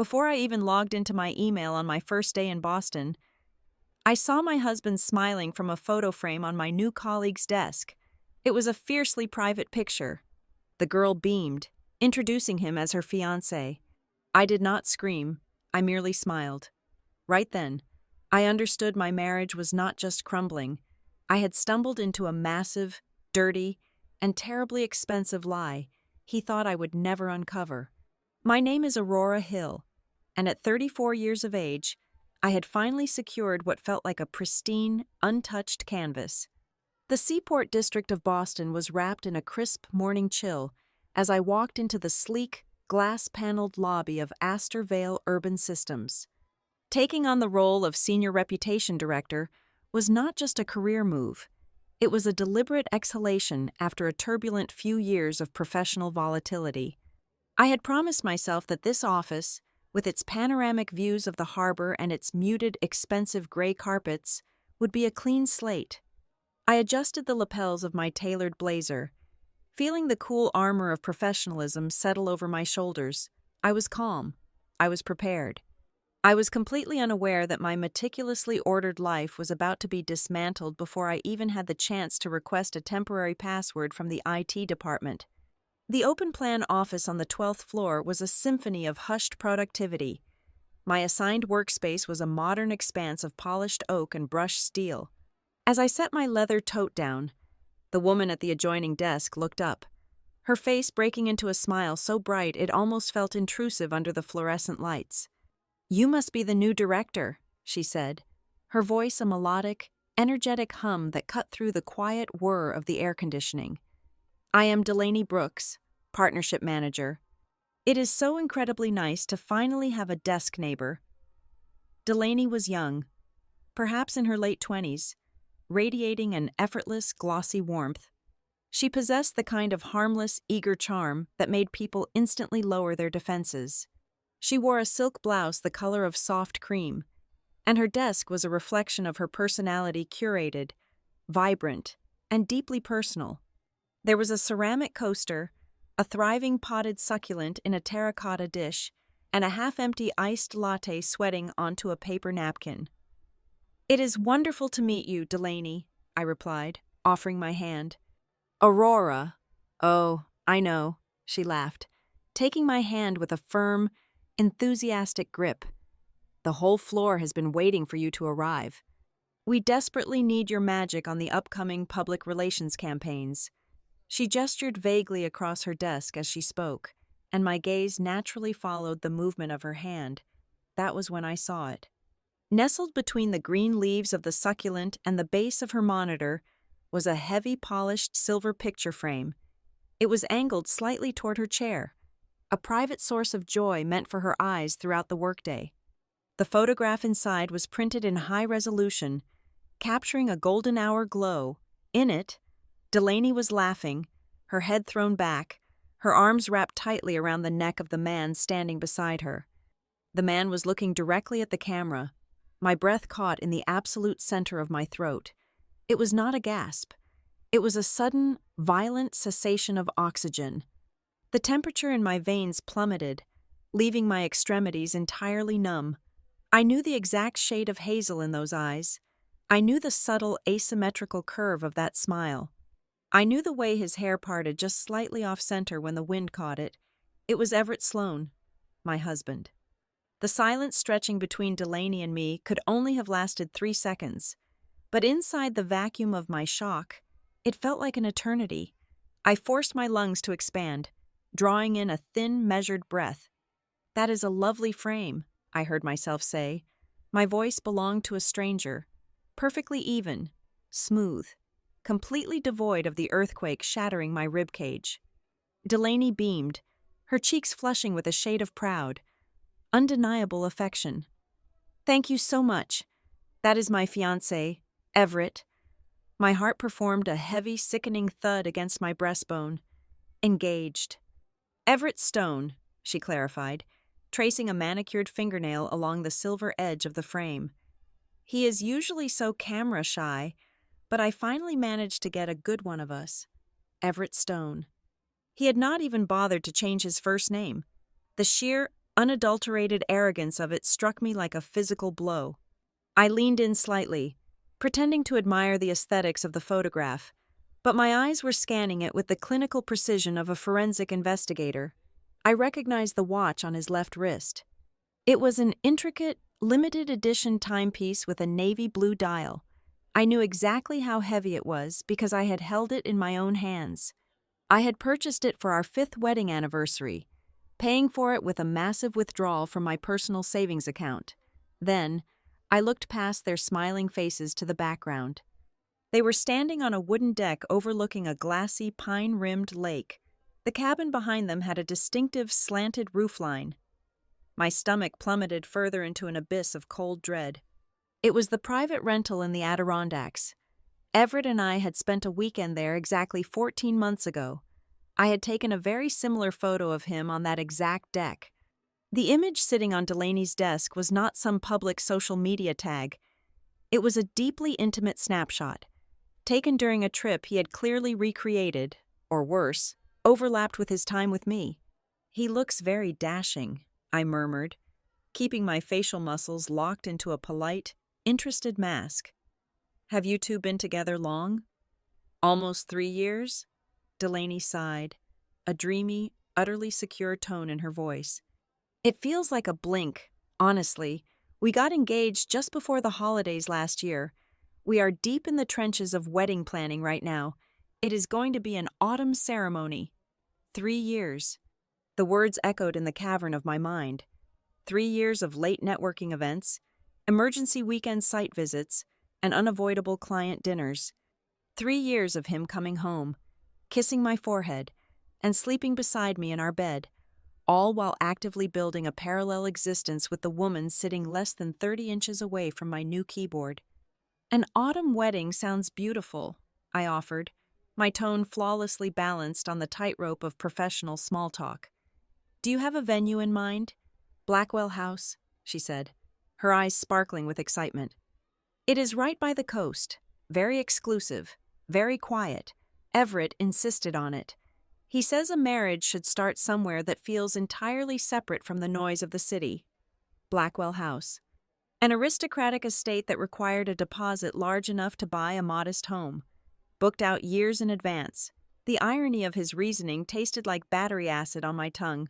Before I even logged into my email on my first day in Boston, I saw my husband smiling from a photo frame on my new colleague's desk. It was a fiercely private picture. The girl beamed, introducing him as her fiancé. I did not scream, I merely smiled. Right then, I understood my marriage was not just crumbling. I had stumbled into a massive, dirty, and terribly expensive lie he thought I would never uncover. My name is Aurora Hill, and at 34 years of age, I had finally secured what felt like a pristine, untouched canvas. The Seaport district of Boston was wrapped in a crisp morning chill as I walked into the sleek, glass-paneled lobby of Astor Vale Urban Systems. Taking on the role of Senior Reputation Director was not just a career move. It was a deliberate exhalation after a turbulent few years of professional volatility. I had promised myself that this office, with its panoramic views of the harbor and its muted, expensive gray carpets, would be a clean slate. I adjusted the lapels of my tailored blazer. Feeling the cool armor of professionalism settle over my shoulders, I was calm. I was prepared. I was completely unaware that my meticulously ordered life was about to be dismantled before I even had the chance to request a temporary password from the IT department. The open-plan office on the 12th floor was a symphony of hushed productivity. My assigned workspace was a modern expanse of polished oak and brushed steel. As I set my leather tote down, the woman at the adjoining desk looked up, her face breaking into a smile so bright it almost felt intrusive under the fluorescent lights. "You must be the new director," she said, her voice a melodic, energetic hum that cut through the quiet whir of the air conditioning. "I am Delaney Brooks, partnership manager. It is so incredibly nice to finally have a desk neighbor." Delaney was young, perhaps in her late 20s, radiating an effortless, glossy warmth. She possessed the kind of harmless, eager charm that made people instantly lower their defenses. She wore a silk blouse the color of soft cream, and her desk was a reflection of her personality, curated, vibrant, and deeply personal. There was a ceramic coaster, a thriving potted succulent in a terracotta dish, and a half-empty iced latte sweating onto a paper napkin. "It is wonderful to meet you, Delaney," I replied, offering my hand. "Aurora." "Oh, I know," she laughed, taking my hand with a firm, enthusiastic grip. "The whole floor has been waiting for you to arrive. We desperately need your magic on the upcoming public relations campaigns." She gestured vaguely across her desk as she spoke, and my gaze naturally followed the movement of her hand. That was when I saw it. Nestled between the green leaves of the succulent and the base of her monitor was a heavy polished silver picture frame. It was angled slightly toward her chair, a private source of joy meant for her eyes throughout the workday. The photograph inside was printed in high resolution, capturing a golden hour glow. In it, Delaney was laughing, her head thrown back, her arms wrapped tightly around the neck of the man standing beside her. The man was looking directly at the camera, my breath caught in the absolute center of my throat. It was not a gasp. It was a sudden, violent cessation of oxygen. The temperature in my veins plummeted, leaving my extremities entirely numb. I knew the exact shade of hazel in those eyes. I knew the subtle, asymmetrical curve of that smile. I knew the way his hair parted just slightly off-center when the wind caught it. It was Everett Sloane, my husband. The silence stretching between Delaney and me could only have lasted 3 seconds. But inside the vacuum of my shock, it felt like an eternity. I forced my lungs to expand, drawing in a thin, measured breath. "That is a lovely frame," I heard myself say. My voice belonged to a stranger, perfectly even, smooth, completely devoid of the earthquake shattering my ribcage. Delaney beamed, her cheeks flushing with a shade of proud, undeniable affection. "Thank you so much. That is my fiancé, Everett." My heart performed a heavy, sickening thud against my breastbone. "Engaged." "Everett Stone," she clarified, tracing a manicured fingernail along the silver edge of the frame. "He is usually so camera-shy, but I finally managed to get a good one of us. Everett Stone." He had not even bothered to change his first name. The sheer, unadulterated arrogance of it struck me like a physical blow. I leaned in slightly, pretending to admire the aesthetics of the photograph, but my eyes were scanning it with the clinical precision of a forensic investigator. I recognized the watch on his left wrist. It was an intricate, limited edition timepiece with a navy blue dial. I knew exactly how heavy it was because I had held it in my own hands. I had purchased it for our 5th wedding anniversary, paying for it with a massive withdrawal from my personal savings account. Then, I looked past their smiling faces to the background. They were standing on a wooden deck overlooking a glassy, pine-rimmed lake. The cabin behind them had a distinctive slanted roofline. My stomach plummeted further into an abyss of cold dread. It was the private rental in the Adirondacks. Everett and I had spent a weekend there exactly 14 months ago. I had taken a very similar photo of him on that exact deck. The image sitting on Delaney's desk was not some public social media tag. It was a deeply intimate snapshot, taken during a trip he had clearly recreated, or worse, overlapped with his time with me. "He looks very dashing," I murmured, keeping my facial muscles locked into a polite, interested mask. "Have you two been together long?" "Almost 3 years?" Delaney sighed, a dreamy, utterly secure tone in her voice. "It feels like a blink, honestly. We got engaged just before the holidays last year. We are deep in the trenches of wedding planning right now. It is going to be an autumn ceremony." 3 years. The words echoed in the cavern of my mind. 3 years of late networking events, emergency weekend site visits, and unavoidable client dinners. 3 years of him coming home, kissing my forehead, and sleeping beside me in our bed, all while actively building a parallel existence with the woman sitting less than 30 inches away from my new keyboard. "An autumn wedding sounds beautiful," I offered, my tone flawlessly balanced on the tightrope of professional small talk. "Do you have a venue in mind?" "Blackwell House," she said, her eyes sparkling with excitement. "It is right by the coast, very exclusive, very quiet. Everett insisted on it. He says a marriage should start somewhere that feels entirely separate from the noise of the city." Blackwell House. An aristocratic estate that required a deposit large enough to buy a modest home. Booked out years in advance. The irony of his reasoning tasted like battery acid on my tongue.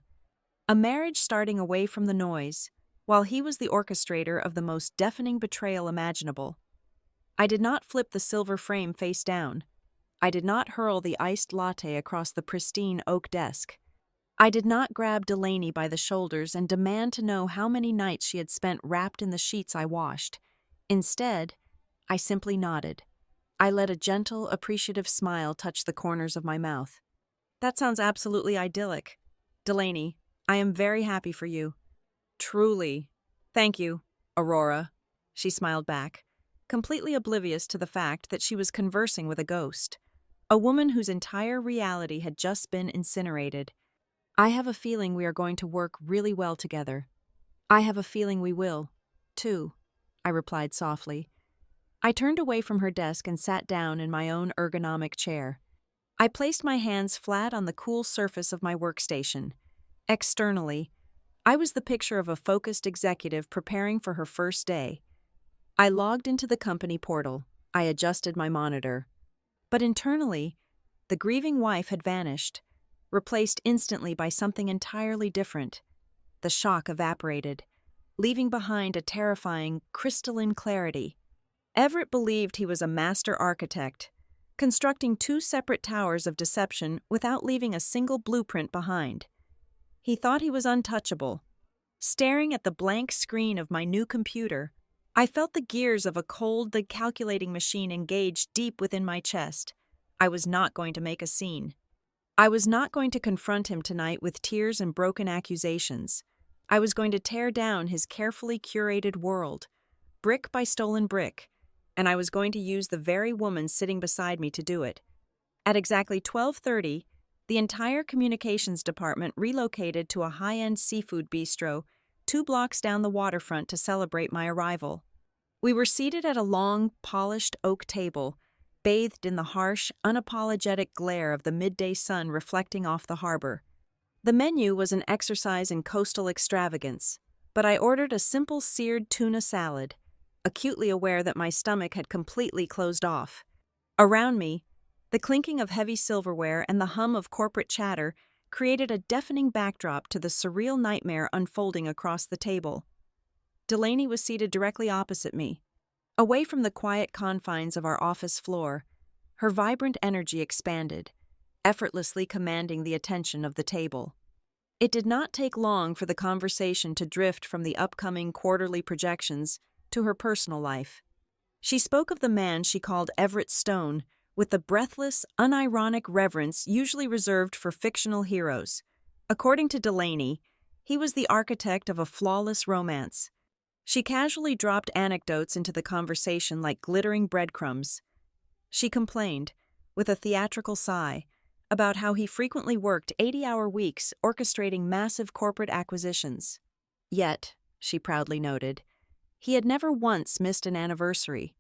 A marriage starting away from the noise, while he was the orchestrator of the most deafening betrayal imaginable. I did not flip the silver frame face down. I did not hurl the iced latte across the pristine oak desk. I did not grab Delaney by the shoulders and demand to know how many nights she had spent wrapped in the sheets I washed. Instead, I simply nodded. I let a gentle, appreciative smile touch the corners of my mouth. "That sounds absolutely idyllic. Delaney, I am very happy for you." "Truly. Thank you, Aurora," she smiled back, completely oblivious to the fact that she was conversing with a ghost, a woman whose entire reality had just been incinerated. "I have a feeling we are going to work really well together." "I have a feeling we will, too," I replied softly. I turned away from her desk and sat down in my own ergonomic chair. I placed my hands flat on the cool surface of my workstation. Externally, I was the picture of a focused executive preparing for her first day. I logged into the company portal. I adjusted my monitor. But internally, the grieving wife had vanished, replaced instantly by something entirely different. The shock evaporated, leaving behind a terrifying, crystalline clarity. Everett believed he was a master architect, constructing 2 separate towers of deception without leaving a single blueprint behind. He thought he was untouchable. Staring at the blank screen of my new computer, I felt the gears of a cold, calculating machine engage deep within my chest. I was not going to make a scene. I was not going to confront him tonight with tears and broken accusations. I was going to tear down his carefully curated world, brick by stolen brick, and I was going to use the very woman sitting beside me to do it. At exactly 12:30, the entire communications department relocated to a high-end seafood bistro 2 blocks down the waterfront to celebrate my arrival. We were seated at a long, polished oak table, bathed in the harsh, unapologetic glare of the midday sun reflecting off the harbor. The menu was an exercise in coastal extravagance, but I ordered a simple seared tuna salad, acutely aware that my stomach had completely closed off. Around me, the clinking of heavy silverware and the hum of corporate chatter created a deafening backdrop to the surreal nightmare unfolding across the table. Delaney was seated directly opposite me. Away from the quiet confines of our office floor, her vibrant energy expanded, effortlessly commanding the attention of the table. It did not take long for the conversation to drift from the upcoming quarterly projections to her personal life. She spoke of the man she called Everett Stone with the breathless, unironic reverence usually reserved for fictional heroes. According to Delaney, he was the architect of a flawless romance. She casually dropped anecdotes into the conversation like glittering breadcrumbs. She complained, with a theatrical sigh, about how he frequently worked 80-hour weeks orchestrating massive corporate acquisitions. Yet, she proudly noted, he had never once missed an anniversary,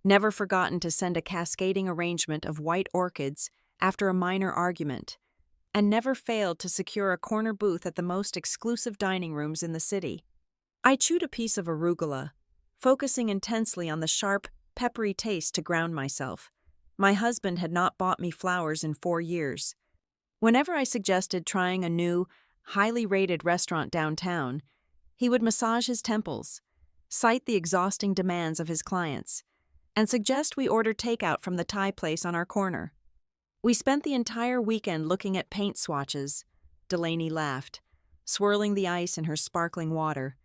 never forgotten to send a cascading arrangement of white orchids after a minor argument, and never failed to secure a corner booth at the most exclusive dining rooms in the city. I chewed a piece of arugula, focusing intensely on the sharp, peppery taste to ground myself. My husband had not bought me flowers in 4 years. Whenever I suggested trying a new, highly rated restaurant downtown, he would massage his temples, cite the exhausting demands of his clients, and suggest we order takeout from the Thai place on our corner. We spent the entire weekend looking at paint swatches. Delaney laughed, swirling the ice in her sparkling water.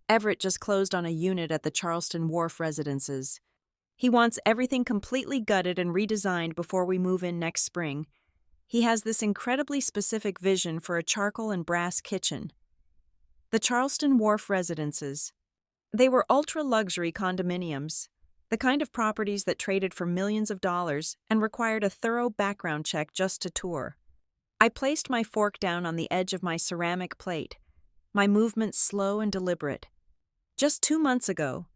Everett just closed on a unit at the Charleston Wharf residences. He wants everything completely gutted and redesigned before we move in next spring. He has this incredibly specific vision for a charcoal and brass kitchen. The Charleston Wharf residences. They were ultra-luxury condominiums, the kind of properties that traded for millions of dollars and required a thorough background check just to tour. I placed my fork down on the edge of my ceramic plate, my movements slow and deliberate. Just 2 months ago,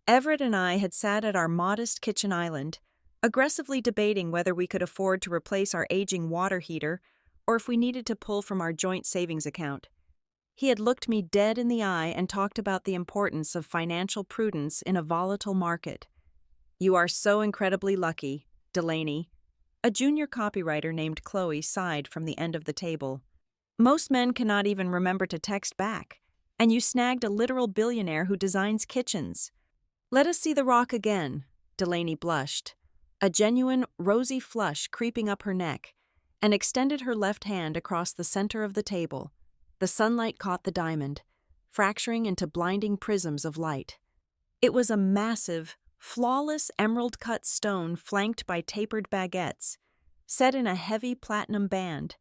Everett and I had sat at our modest kitchen island, aggressively debating whether we could afford to replace our aging water heater or if we needed to pull from our joint savings account. He had looked me dead in the eye and talked about the importance of financial prudence in a volatile market. "You are so incredibly lucky, Delaney." A junior copywriter named Chloe sighed from the end of the table. "Most men cannot even remember to text back, and you snagged a literal billionaire who designs kitchens." "Let us see the rock again," Delaney blushed, a genuine rosy flush creeping up her neck, and extended her left hand across the center of the table. The sunlight caught the diamond, fracturing into blinding prisms of light. It was a massive, flawless emerald-cut stone flanked by tapered baguettes, set in a heavy platinum band.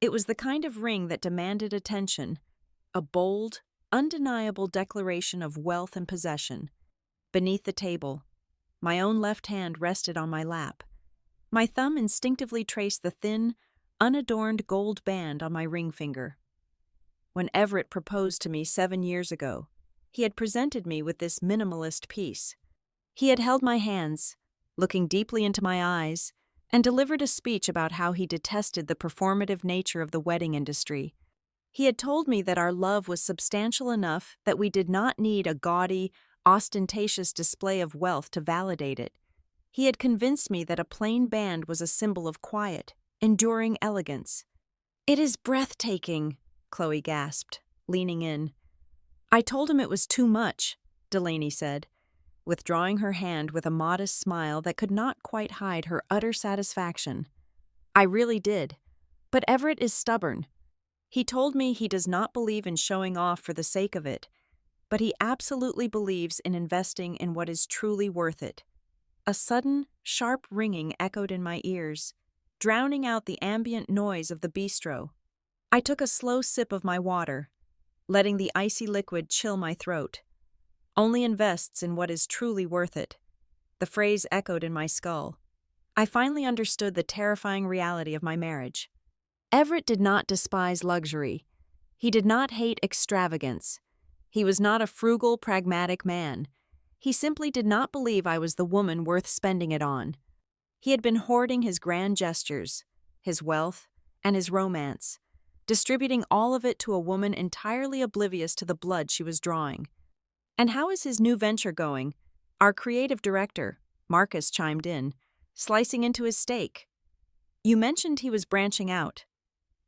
It was the kind of ring that demanded attention, a bold, undeniable declaration of wealth and possession. Beneath the table, my own left hand rested on my lap. My thumb instinctively traced the thin, unadorned gold band on my ring finger. When Everett proposed to me 7 years ago, he had presented me with this minimalist piece. He had held my hands, looking deeply into my eyes, and delivered a speech about how he detested the performative nature of the wedding industry. He had told me that our love was substantial enough that we did not need a gaudy, ostentatious display of wealth to validate it. He had convinced me that a plain band was a symbol of quiet, enduring elegance. "It is breathtaking," Chloe gasped, leaning in. "I told him it was too much," Delaney said, withdrawing her hand with a modest smile that could not quite hide her utter satisfaction. "I really did. But Everett is stubborn. He told me he does not believe in showing off for the sake of it, but he absolutely believes in investing in what is truly worth it." A sudden, sharp ringing echoed in my ears, drowning out the ambient noise of the bistro. I took a slow sip of my water, letting the icy liquid chill my throat. "Only invests in what is truly worth it." The phrase echoed in my skull. I finally understood the terrifying reality of my marriage. Everett did not despise luxury. He did not hate extravagance. He was not a frugal, pragmatic man. He simply did not believe I was the woman worth spending it on. He had been hoarding his grand gestures, his wealth, and his romance, distributing all of it to a woman entirely oblivious to the blood she was drawing. "And how is his new venture going?" Our creative director, Marcus, chimed in, slicing into his steak. "You mentioned he was branching out."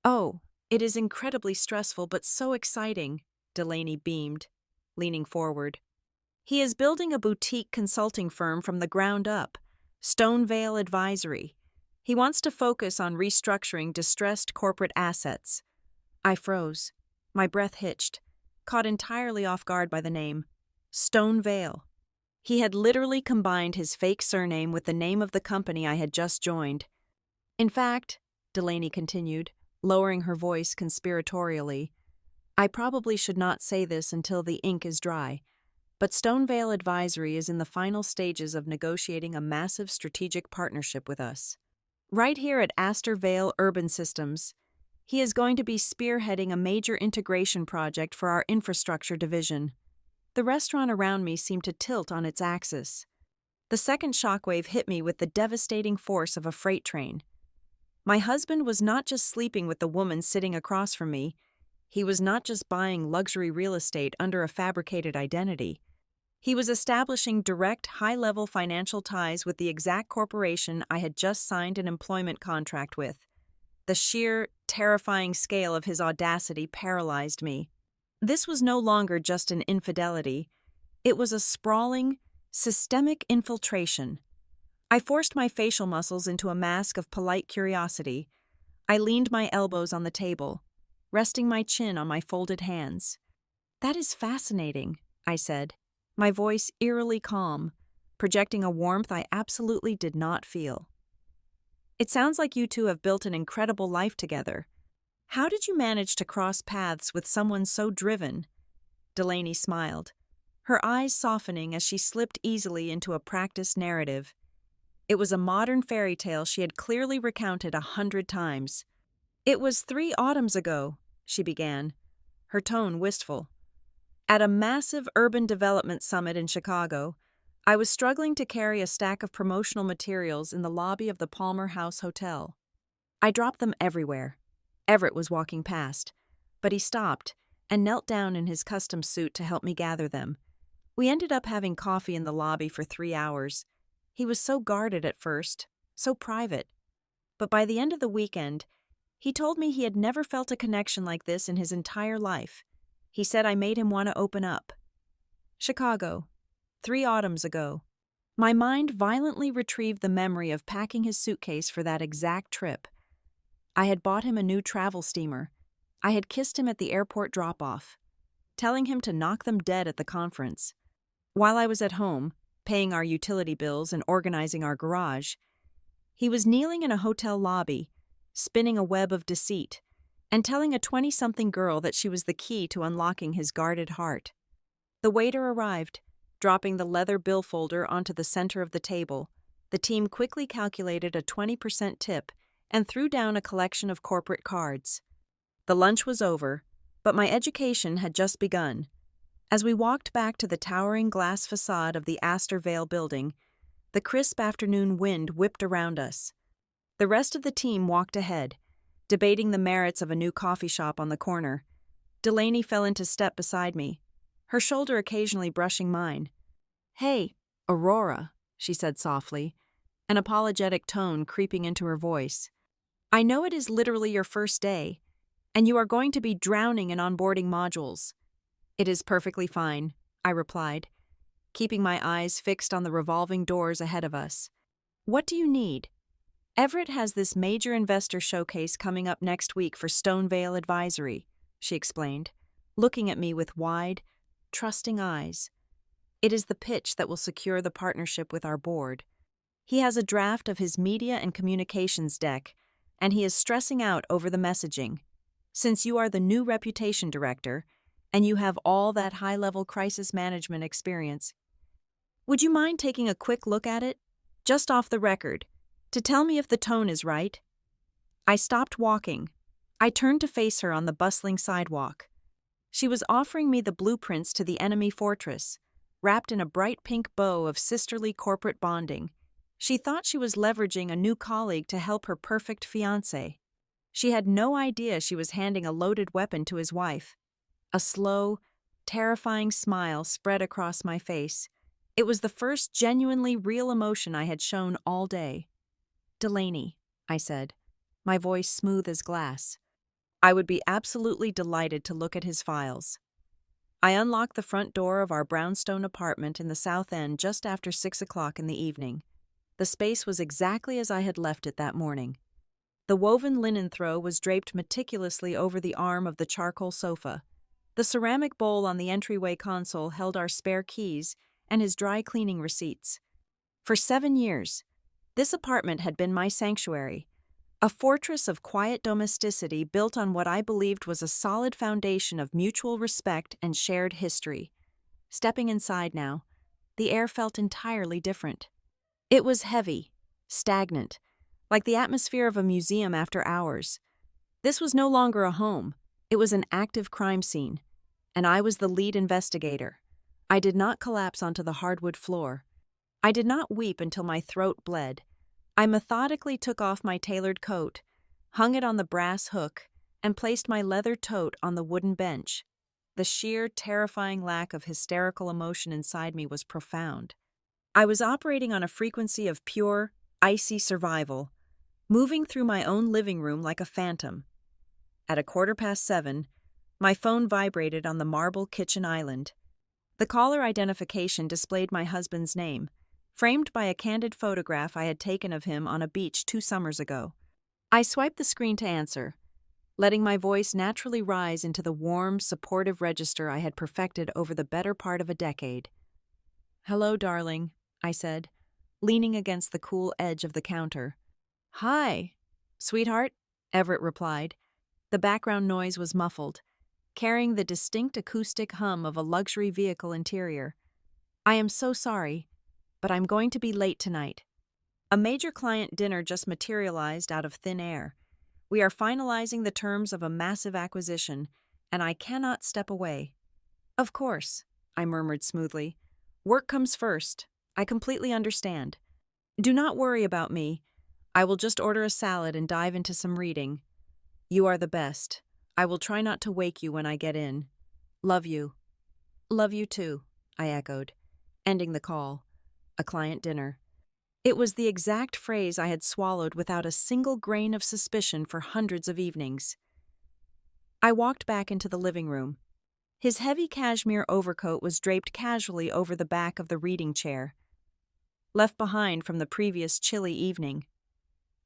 "Oh, it is incredibly stressful but so exciting," Delaney beamed, leaning forward. "He is building a boutique consulting firm from the ground up, Stonevale Advisory. He wants to focus on restructuring distressed corporate assets." I froze. My breath hitched, caught entirely off guard by the name. Stonevale. He had literally combined his fake surname with the name of the company I had just joined. "In fact," Delaney continued, lowering her voice conspiratorially, "I probably should not say this until the ink is dry, but Stonevale Advisory is in the final stages of negotiating a massive strategic partnership with us. Right here at Astor Vale Urban Systems, he is going to be spearheading a major integration project for our infrastructure division." The restaurant around me seemed to tilt on its axis. The second shockwave hit me with the devastating force of a freight train. My husband was not just sleeping with the woman sitting across from me. He was not just buying luxury real estate under a fabricated identity. He was establishing direct, high-level financial ties with the exact corporation I had just signed an employment contract with. The sheer, terrifying scale of his audacity paralyzed me. This was no longer just an infidelity. It was a sprawling, systemic infiltration. I forced my facial muscles into a mask of polite curiosity. I leaned my elbows on the table, resting my chin on my folded hands. "That is fascinating," I said, my voice eerily calm, projecting a warmth I absolutely did not feel. "It sounds like you two have built an incredible life together. How did you manage to cross paths with someone so driven?" Delaney smiled, her eyes softening as she slipped easily into a practiced narrative. It was a modern fairy tale she had clearly recounted 100 times. "It was 3 autumns ago," she began, her tone wistful. "At a massive urban development summit in Chicago, I was struggling to carry a stack of promotional materials in the lobby of the Palmer House Hotel. I dropped them everywhere. Everett was walking past, but he stopped and knelt down in his custom suit to help me gather them. We ended up having coffee in the lobby for 3 hours. He was so guarded at first, so private. But by the end of the weekend, he told me he had never felt a connection like this in his entire life. He said I made him want to open up." Chicago, 3 autumns ago. My mind violently retrieved the memory of packing his suitcase for that exact trip. I had bought him a new travel steamer. I had kissed him at the airport drop-off, telling him to knock them dead at the conference. While I was at home, paying our utility bills and organizing our garage, he was kneeling in a hotel lobby, spinning a web of deceit, and telling a 20-something girl that she was the key to unlocking his guarded heart. The waiter arrived, dropping the leather billfolder onto the center of the table. The team quickly calculated a 20% tip and threw down a collection of corporate cards. The lunch was over, but my education had just begun. As we walked back to the towering glass facade of the Astor Vale building, the crisp afternoon wind whipped around us. The rest of the team walked ahead, debating the merits of a new coffee shop on the corner. Delaney fell into step beside me, her shoulder occasionally brushing mine. "Hey, Aurora," she said softly, an apologetic tone creeping into her voice. "I know it is literally your first day, and you are going to be drowning in onboarding modules." "It is perfectly fine," I replied, keeping my eyes fixed on the revolving doors ahead of us. "What do you need?" "Everett has this major investor showcase coming up next week for Stonevale Advisory," she explained, looking at me with wide, trusting eyes. "It is the pitch that will secure the partnership with our board. He has a draft of his media and communications deck, and he is stressing out over the messaging. Since you are the new reputation director, and you have all that high-level crisis management experience, would you mind taking a quick look at it, just off the record, to tell me if the tone is right?" I stopped walking. I turned to face her on the bustling sidewalk. She was offering me the blueprints to the enemy fortress, wrapped in a bright pink bow of sisterly corporate bonding. She thought she was leveraging a new colleague to help her perfect fiancé. She had no idea she was handing a loaded weapon to his wife. A slow, terrifying smile spread across my face. It was the first genuinely real emotion I had shown all day. "Delaney," I said, my voice smooth as glass. I would be absolutely delighted to look at his files. I unlocked the front door of our brownstone apartment in the South End just after 6 o'clock in the evening. The space was exactly as I had left it that morning. The woven linen throw was draped meticulously over the arm of the charcoal sofa. The ceramic bowl on the entryway console held our spare keys and his dry cleaning receipts. For 7 years, this apartment had been my sanctuary, a fortress of quiet domesticity built on what I believed was a solid foundation of mutual respect and shared history. Stepping inside now, the air felt entirely different. It was heavy, stagnant, like the atmosphere of a museum after hours. This was no longer a home. It was an active crime scene, and I was the lead investigator. I did not collapse onto the hardwood floor. I did not weep until my throat bled. I methodically took off my tailored coat, hung it on the brass hook, and placed my leather tote on the wooden bench. The sheer, terrifying lack of hysterical emotion inside me was profound. I was operating on a frequency of pure, icy survival, moving through my own living room like a phantom. At 7:15, my phone vibrated on the marble kitchen island. The caller identification displayed my husband's name, framed by a candid photograph I had taken of him on a beach 2 summers ago. I swiped the screen to answer, letting my voice naturally rise into the warm, supportive register I had perfected over the better part of a decade. "Hello, darling," I said, leaning against the cool edge of the counter. "Hi, sweetheart," Everett replied. The background noise was muffled, carrying the distinct acoustic hum of a luxury vehicle interior. "I am so sorry, but I'm going to be late tonight. A major client dinner just materialized out of thin air. We are finalizing the terms of a massive acquisition, and I cannot step away." "Of course," I murmured smoothly. "Work comes first. I completely understand. Do not worry about me. I will just order a salad and dive into some reading. You are the best. I will try not to wake you when I get in. Love you." "Love you too," I echoed, ending the call. A client dinner. It was the exact phrase I had swallowed without a single grain of suspicion for hundreds of evenings. I walked back into the living room. His heavy cashmere overcoat was draped casually over the back of the reading chair, left behind from the previous chilly evening.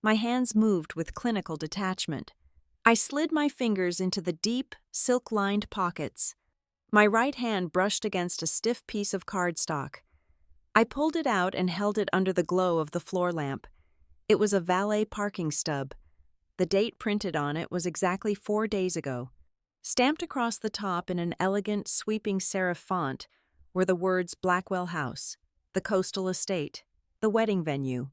My hands moved with clinical detachment. I slid my fingers into the deep, silk-lined pockets. My right hand brushed against a stiff piece of cardstock. I pulled it out and held it under the glow of the floor lamp. It was a valet parking stub. The date printed on it was exactly 4 days ago. Stamped across the top in an elegant, sweeping serif font were the words Blackwell House, the coastal estate, the wedding venue.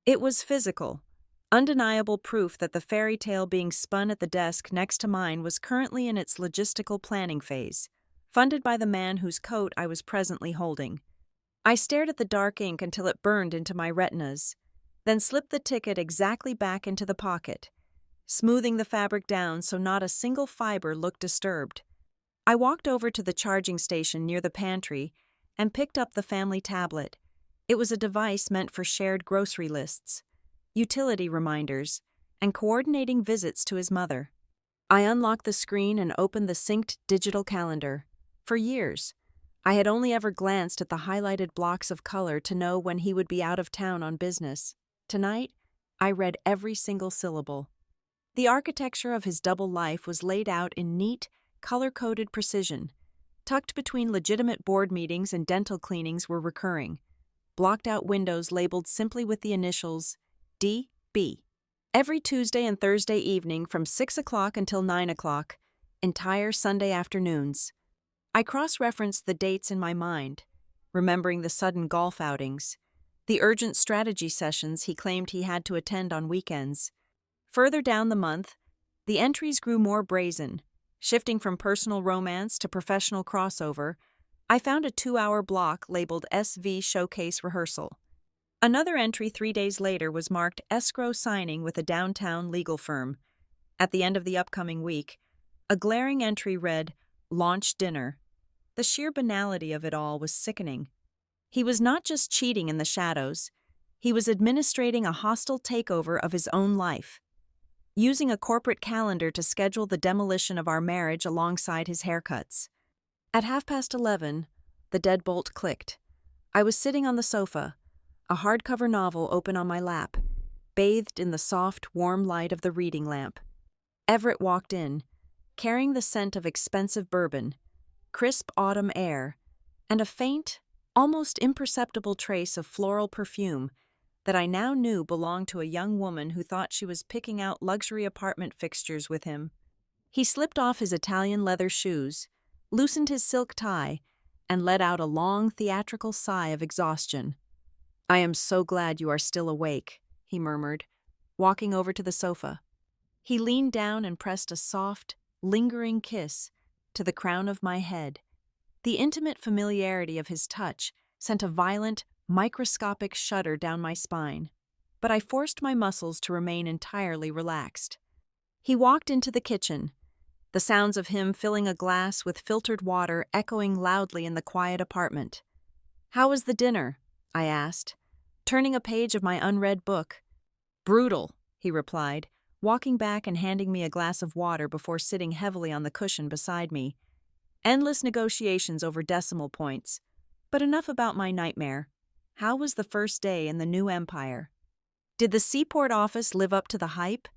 It was physical, undeniable proof that the fairy tale being spun at the desk next to mine was currently in its logistical planning phase, funded by the man whose coat I was presently holding. I stared at the dark ink until it burned into my retinas, then slipped the ticket exactly back into the pocket, smoothing the fabric down so not a single fiber looked disturbed. I walked over to the charging station near the pantry and picked up the family tablet. It was a device meant for shared grocery lists, utility reminders, and coordinating visits to his mother. I unlocked the screen and opened the synced digital calendar. For years, I had only ever glanced at the highlighted blocks of color to know when he would be out of town on business. Tonight, I read every single syllable. The architecture of his double life was laid out in neat, color-coded precision. Tucked between legitimate board meetings and dental cleanings were recurring. Blocked-out windows labeled simply with the initials D.B. Every Tuesday and Thursday evening from 6 o'clock until 9 o'clock, entire Sunday afternoons. I cross-referenced the dates in my mind, remembering the sudden golf outings, the urgent strategy sessions he claimed he had to attend on weekends. Further down the month, the entries grew more brazen. Shifting from personal romance to professional crossover, I found a 2-hour block labeled SV Showcase Rehearsal. Another entry 3 days later was marked Escrow Signing with a downtown legal firm. At the end of the upcoming week, a glaring entry read, "Launch dinner." The sheer banality of it all was sickening. He was not just cheating in the shadows, he was administrating a hostile takeover of his own life, using a corporate calendar to schedule the demolition of our marriage alongside his haircuts. At 11:30, the deadbolt clicked. I was sitting on the sofa, a hardcover novel open on my lap, bathed in the soft, warm light of the reading lamp. Everett walked in, carrying the scent of expensive bourbon, crisp autumn air, and a faint, almost imperceptible trace of floral perfume that I now knew belonged to a young woman who thought she was picking out luxury apartment fixtures with him. He slipped off his Italian leather shoes, loosened his silk tie, and let out a long theatrical sigh of exhaustion. "I am so glad you are still awake," he murmured, walking over to the sofa. He leaned down and pressed a soft, lingering kiss to the crown of my head. The intimate familiarity of his touch sent a violent, microscopic shudder down my spine, but I forced my muscles to remain entirely relaxed. He walked into the kitchen, the sounds of him filling a glass with filtered water echoing loudly in the quiet apartment. "How was the dinner?" I asked, turning a page of my unread book. "Brutal," he replied, walking back and handing me a glass of water before sitting heavily on the cushion beside me. Endless negotiations over decimal points. But enough about my nightmare. How was the first day in the new empire? Did the Seaport office live up to the hype?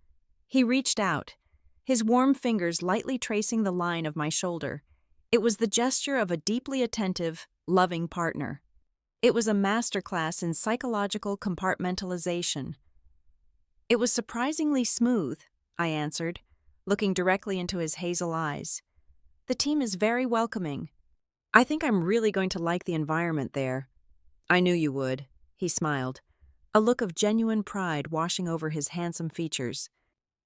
He reached out, his warm fingers lightly tracing the line of my shoulder. It was the gesture of a deeply attentive, loving partner. It was a masterclass in psychological compartmentalization. "It was surprisingly smooth," I answered, looking directly into his hazel eyes. "The team is very welcoming. I think I'm really going to like the environment there." "I knew you would," he smiled, a look of genuine pride washing over his handsome features.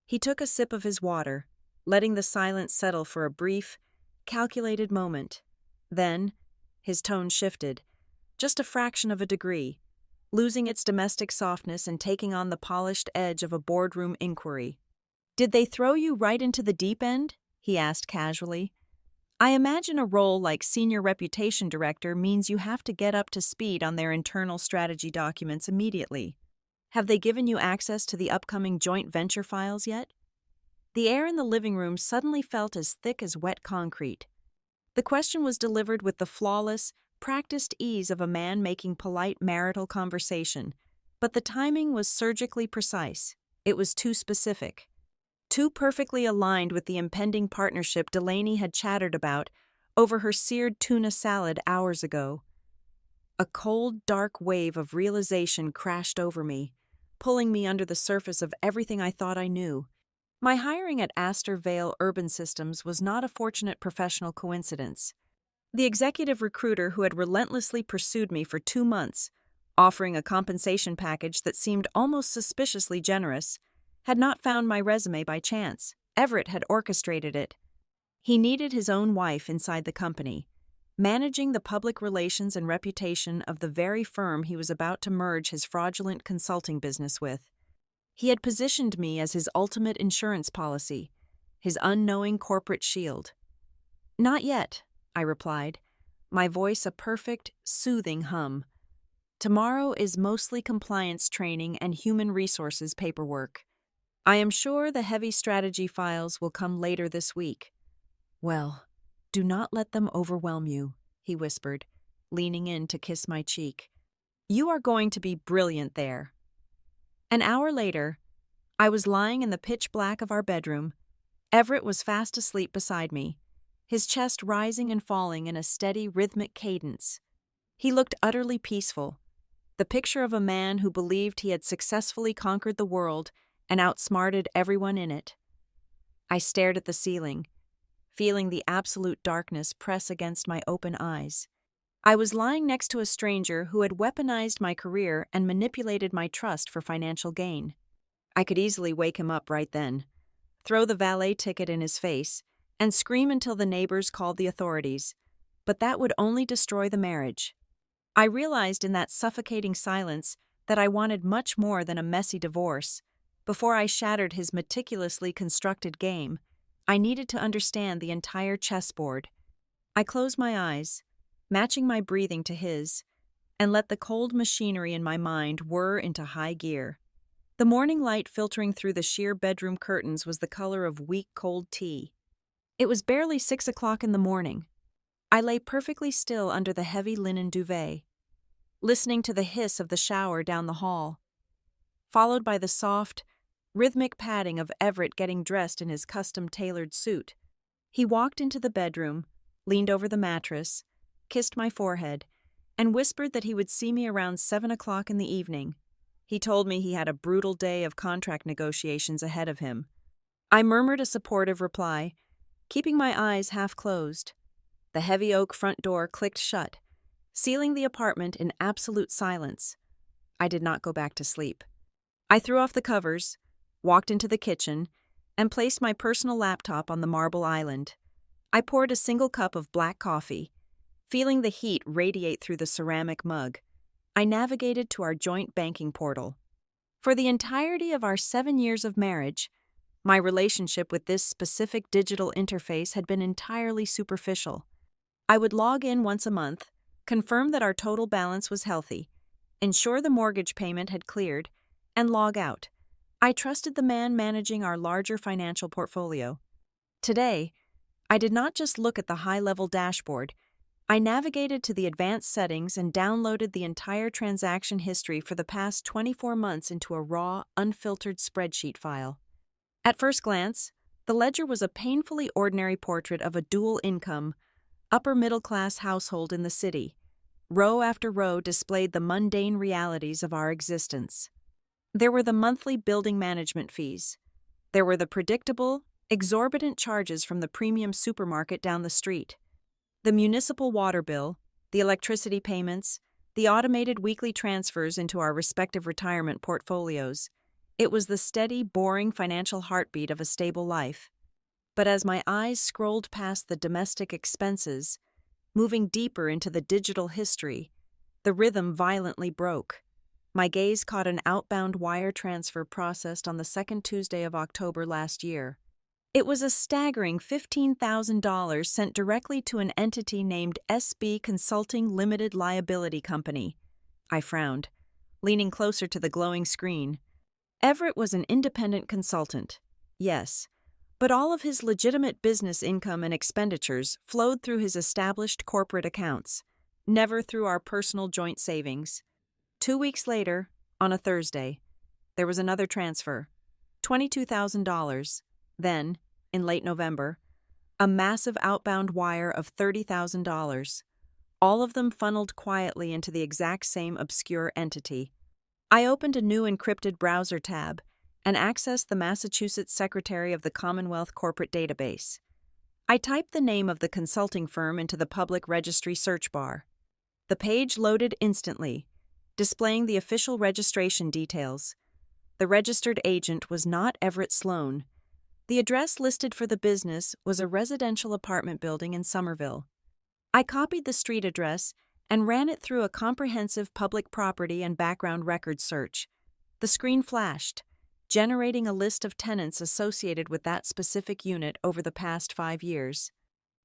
He took a sip of his water, letting the silence settle for a brief, calculated moment. Then, his tone shifted, just a fraction of a degree, losing its domestic softness and taking on the polished edge of a boardroom inquiry. "Did they throw you right into the deep end?" he asked casually. "I imagine a role like Senior Reputation Director means you have to get up to speed on their internal strategy documents immediately. Have they given you access to the upcoming joint venture files yet?" The air in the living room suddenly felt as thick as wet concrete. The question was delivered with the flawless, practiced ease of a man making polite marital conversation, but the timing was surgically precise. It was too specific. Too perfectly aligned with the impending partnership Delaney had chattered about over her seared tuna salad hours ago. A cold, dark wave of realization crashed over me, pulling me under the surface of everything I thought I knew. My hiring at Astor Vale Urban Systems was not a fortunate professional coincidence. The executive recruiter who had relentlessly pursued me for 2 months, offering a compensation package that seemed almost suspiciously generous, had not found my resume by chance. Everett had orchestrated it. He needed his own wife inside the company, managing the public relations and reputation of the very firm he was about to merge his fraudulent consulting business with. He had positioned me as his ultimate insurance policy, his unknowing corporate shield. "Not yet," I replied, my voice a perfect, soothing hum. "Tomorrow is mostly compliance training and human resources paperwork. I am sure the heavy strategy files will come later this week." "Well, do not let them overwhelm you," he whispered, leaning in to kiss my cheek. "You are going to be brilliant there." An hour later, I was lying in the pitch black of our bedroom. Everett was fast asleep beside me, his chest rising and falling in a steady, rhythmic cadence. He looked utterly peaceful, the picture of a man who believed he had successfully conquered the world and outsmarted everyone in it. I stared at the ceiling, feeling the absolute darkness press against my open eyes. I was lying next to a stranger who had weaponized my career and manipulated my trust for financial gain. I could easily wake him up right then, throw the valet ticket in his face, and scream until the neighbors called the authorities, but that would only destroy the marriage. I realized in that suffocating silence that I wanted much more than a messy divorce, Before I shattered his meticulously constructed game, I needed to understand the entire chessboard. I closed my eyes, matching my breathing to his, and let the cold machinery in my mind whir into high gear. The morning light filtering through the sheer bedroom curtains was the color of weak cold tea. It was barely 6 o'clock in the morning. I lay perfectly still under the heavy linen duvet, listening to the hiss of the shower down the hall, followed by the soft, rhythmic padding of Everett getting dressed in his custom-tailored suit. He walked into the bedroom, leaned over the mattress, kissed my forehead, and whispered that he would see me around 7 o'clock in the evening. He told me he had a brutal day of contract negotiations ahead of him. I murmured a supportive reply, keeping my eyes half closed. The heavy oak front door clicked shut, sealing the apartment in absolute silence. I did not go back to sleep. I threw off the covers, walked into the kitchen, and placed my personal laptop on the marble island. I poured a single cup of black coffee, feeling the heat radiate through the ceramic mug. I navigated to our joint banking portal. For the entirety of our 7 years of marriage, my relationship with this specific digital interface had been entirely superficial. I would log in once a month, confirm that our total balance was healthy, ensure the mortgage payment had cleared, and log out. I trusted the man managing our larger financial portfolio. Today, I did not just look at the high-level dashboard. I navigated to the advanced settings and downloaded the entire transaction history for the past 24 months into a raw, unfiltered spreadsheet file. At first glance, the ledger was a painfully ordinary portrait of a dual-income, upper-middle-class household in the city. Row after row displayed the mundane realities of our existence. There were the monthly building management fees. There were the predictable, exorbitant charges from the premium supermarket down the street. The municipal water bill, the electricity payments, the automated weekly transfers into our respective retirement portfolios. It was the steady, boring financial heartbeat of a stable life. But as my eyes scrolled past the domestic expenses, moving deeper into the digital history, the rhythm violently broke. My gaze caught an outbound wire transfer processed on the second Tuesday of October last year. It was a staggering $15,000 sent directly to an entity named SB Consulting Limited Liability Company. I frowned, leaning closer to the glowing screen. Everett was an independent consultant, yes, but all of his legitimate business income and expenditures flowed through his established corporate accounts, never through our personal joint savings. 2 weeks later, on a Thursday, there was another transfer, $22,000. Then, in late November, a massive outbound wire of $30,000, all of them funneled quietly into the exact same obscure entity. I opened a new encrypted browser tab and accessed the Massachusetts Secretary of the Commonwealth Corporate Database. I typed the name of the consulting firm into the public registry search bar. The page loaded instantly, displaying the official registration details. The registered agent was not Everett Sloan. The address listed for the business was a residential apartment building in Somerville. I copied the street address and ran it through a comprehensive public property and background records search. The screen flashed, generating a list of tenants associated with that specific unit over the past 5 years.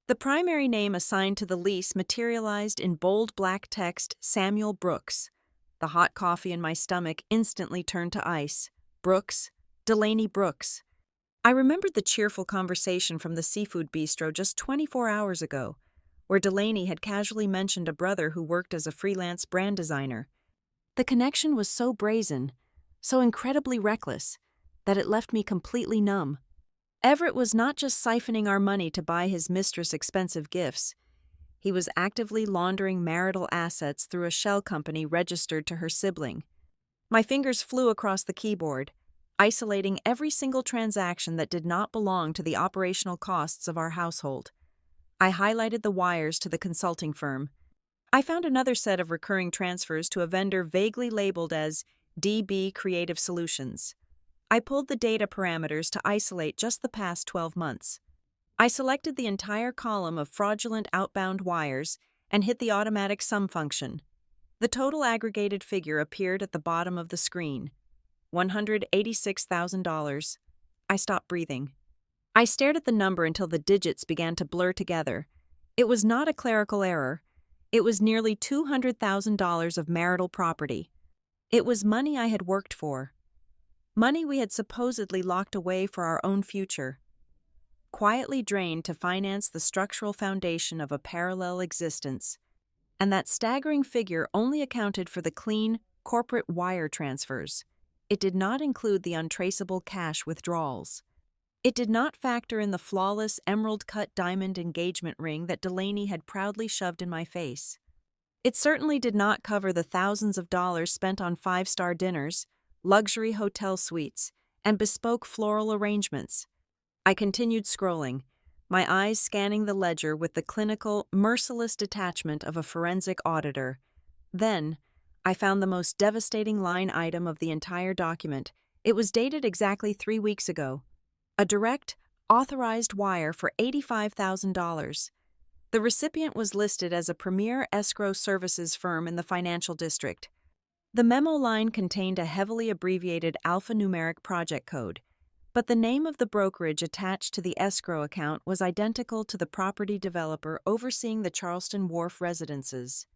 The primary name assigned to the lease materialized in bold black text, Samuel Brooks. The hot coffee in my stomach instantly turned to ice. Brooks, Delaney Brooks. I remembered the cheerful conversation from the seafood bistro just 24 hours ago, where Delaney had casually mentioned a brother who worked as a freelance brand designer. The connection was so brazen, so incredibly reckless, that it left me completely numb. Everett was not just siphoning our money to buy his mistress expensive gifts. He was actively laundering marital assets through a shell company registered to her sibling. My fingers flew across the keyboard, isolating every single transaction that did not belong to the operational costs of our household. I highlighted the wires to the consulting firm. I found another set of recurring transfers to a vendor vaguely labeled as DB Creative Solutions. I pulled the data parameters to isolate just the past 12 months. I selected the entire column of fraudulent outbound wires and hit the automatic sum function. The total aggregated figure appeared at the bottom of the screen. $186,000. I stopped breathing. I stared at the number until the digits began to blur together. It was not a clerical error. It was nearly $200,000 of marital property. It was money I had worked for. Money we had supposedly locked away for our own future. Quietly drained to finance the structural foundation of a parallel existence. And that staggering figure only accounted for the clean, corporate wire transfers. It did not include the untraceable cash withdrawals. It did not factor in the flawless emerald-cut diamond engagement ring that Delaney had proudly shoved in my face. It certainly did not cover the thousands of dollars spent on five-star dinners, luxury hotel suites, and bespoke floral arrangements. I continued scrolling, my eyes scanning the ledger with the clinical, merciless detachment of a forensic auditor. Then, I found the most devastating line item of the entire document. It was dated exactly 3 weeks ago. A direct, authorized wire for $85,000. The recipient was listed as a premier escrow services firm in the financial district. The memo line contained a heavily abbreviated alphanumeric project code, but the name of the brokerage attached to the escrow account was identical to the property developer overseeing the Charleston Wharf residences,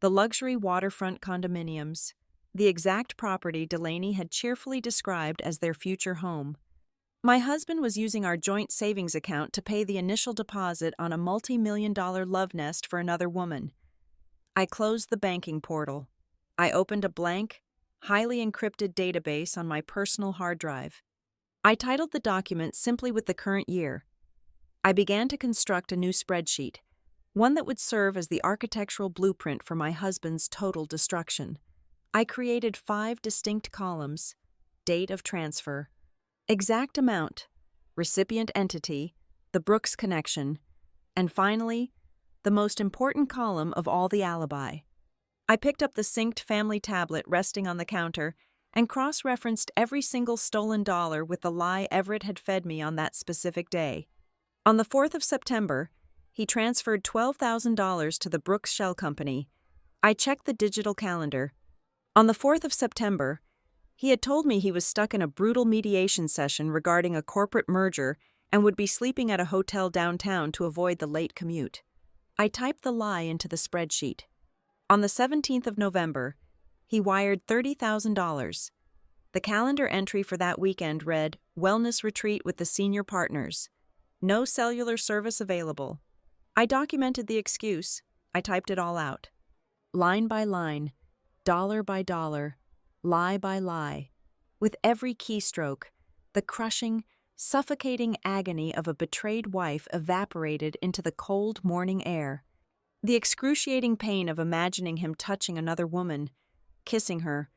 the luxury waterfront condominiums, the exact property Delaney had cheerfully described as their future home. My husband was using our joint savings account to pay the initial deposit on a multi-million-dollar love nest for another woman. I closed the banking portal. I opened a blank, highly encrypted database on my personal hard drive. I titled the document simply with the current year. I began to construct a new spreadsheet, one that would serve as the architectural blueprint for my husband's total destruction. I created 5 distinct columns: date of transfer, exact amount, recipient entity, the Brooks connection, and finally, the most important column of all, the alibi. I picked up the synced family tablet resting on the counter and cross-referenced every single stolen dollar with the lie Everett had fed me on that specific day. On the 4th of September, he transferred $12,000 to the Brooks Shell Company. I checked the digital calendar. On the 4th of September, he had told me he was stuck in a brutal mediation session regarding a corporate merger and would be sleeping at a hotel downtown to avoid the late commute. I typed the lie into the spreadsheet. On the 17th of November, he wired $30,000. The calendar entry for that weekend read, "Wellness retreat with the senior partners. No cellular service available." I documented the excuse. I typed it all out. Line by line, dollar by dollar, lie by lie. With every keystroke, the crushing, suffocating agony of a betrayed wife evaporated into the cold morning air. The excruciating pain of imagining him touching another woman, kissing her,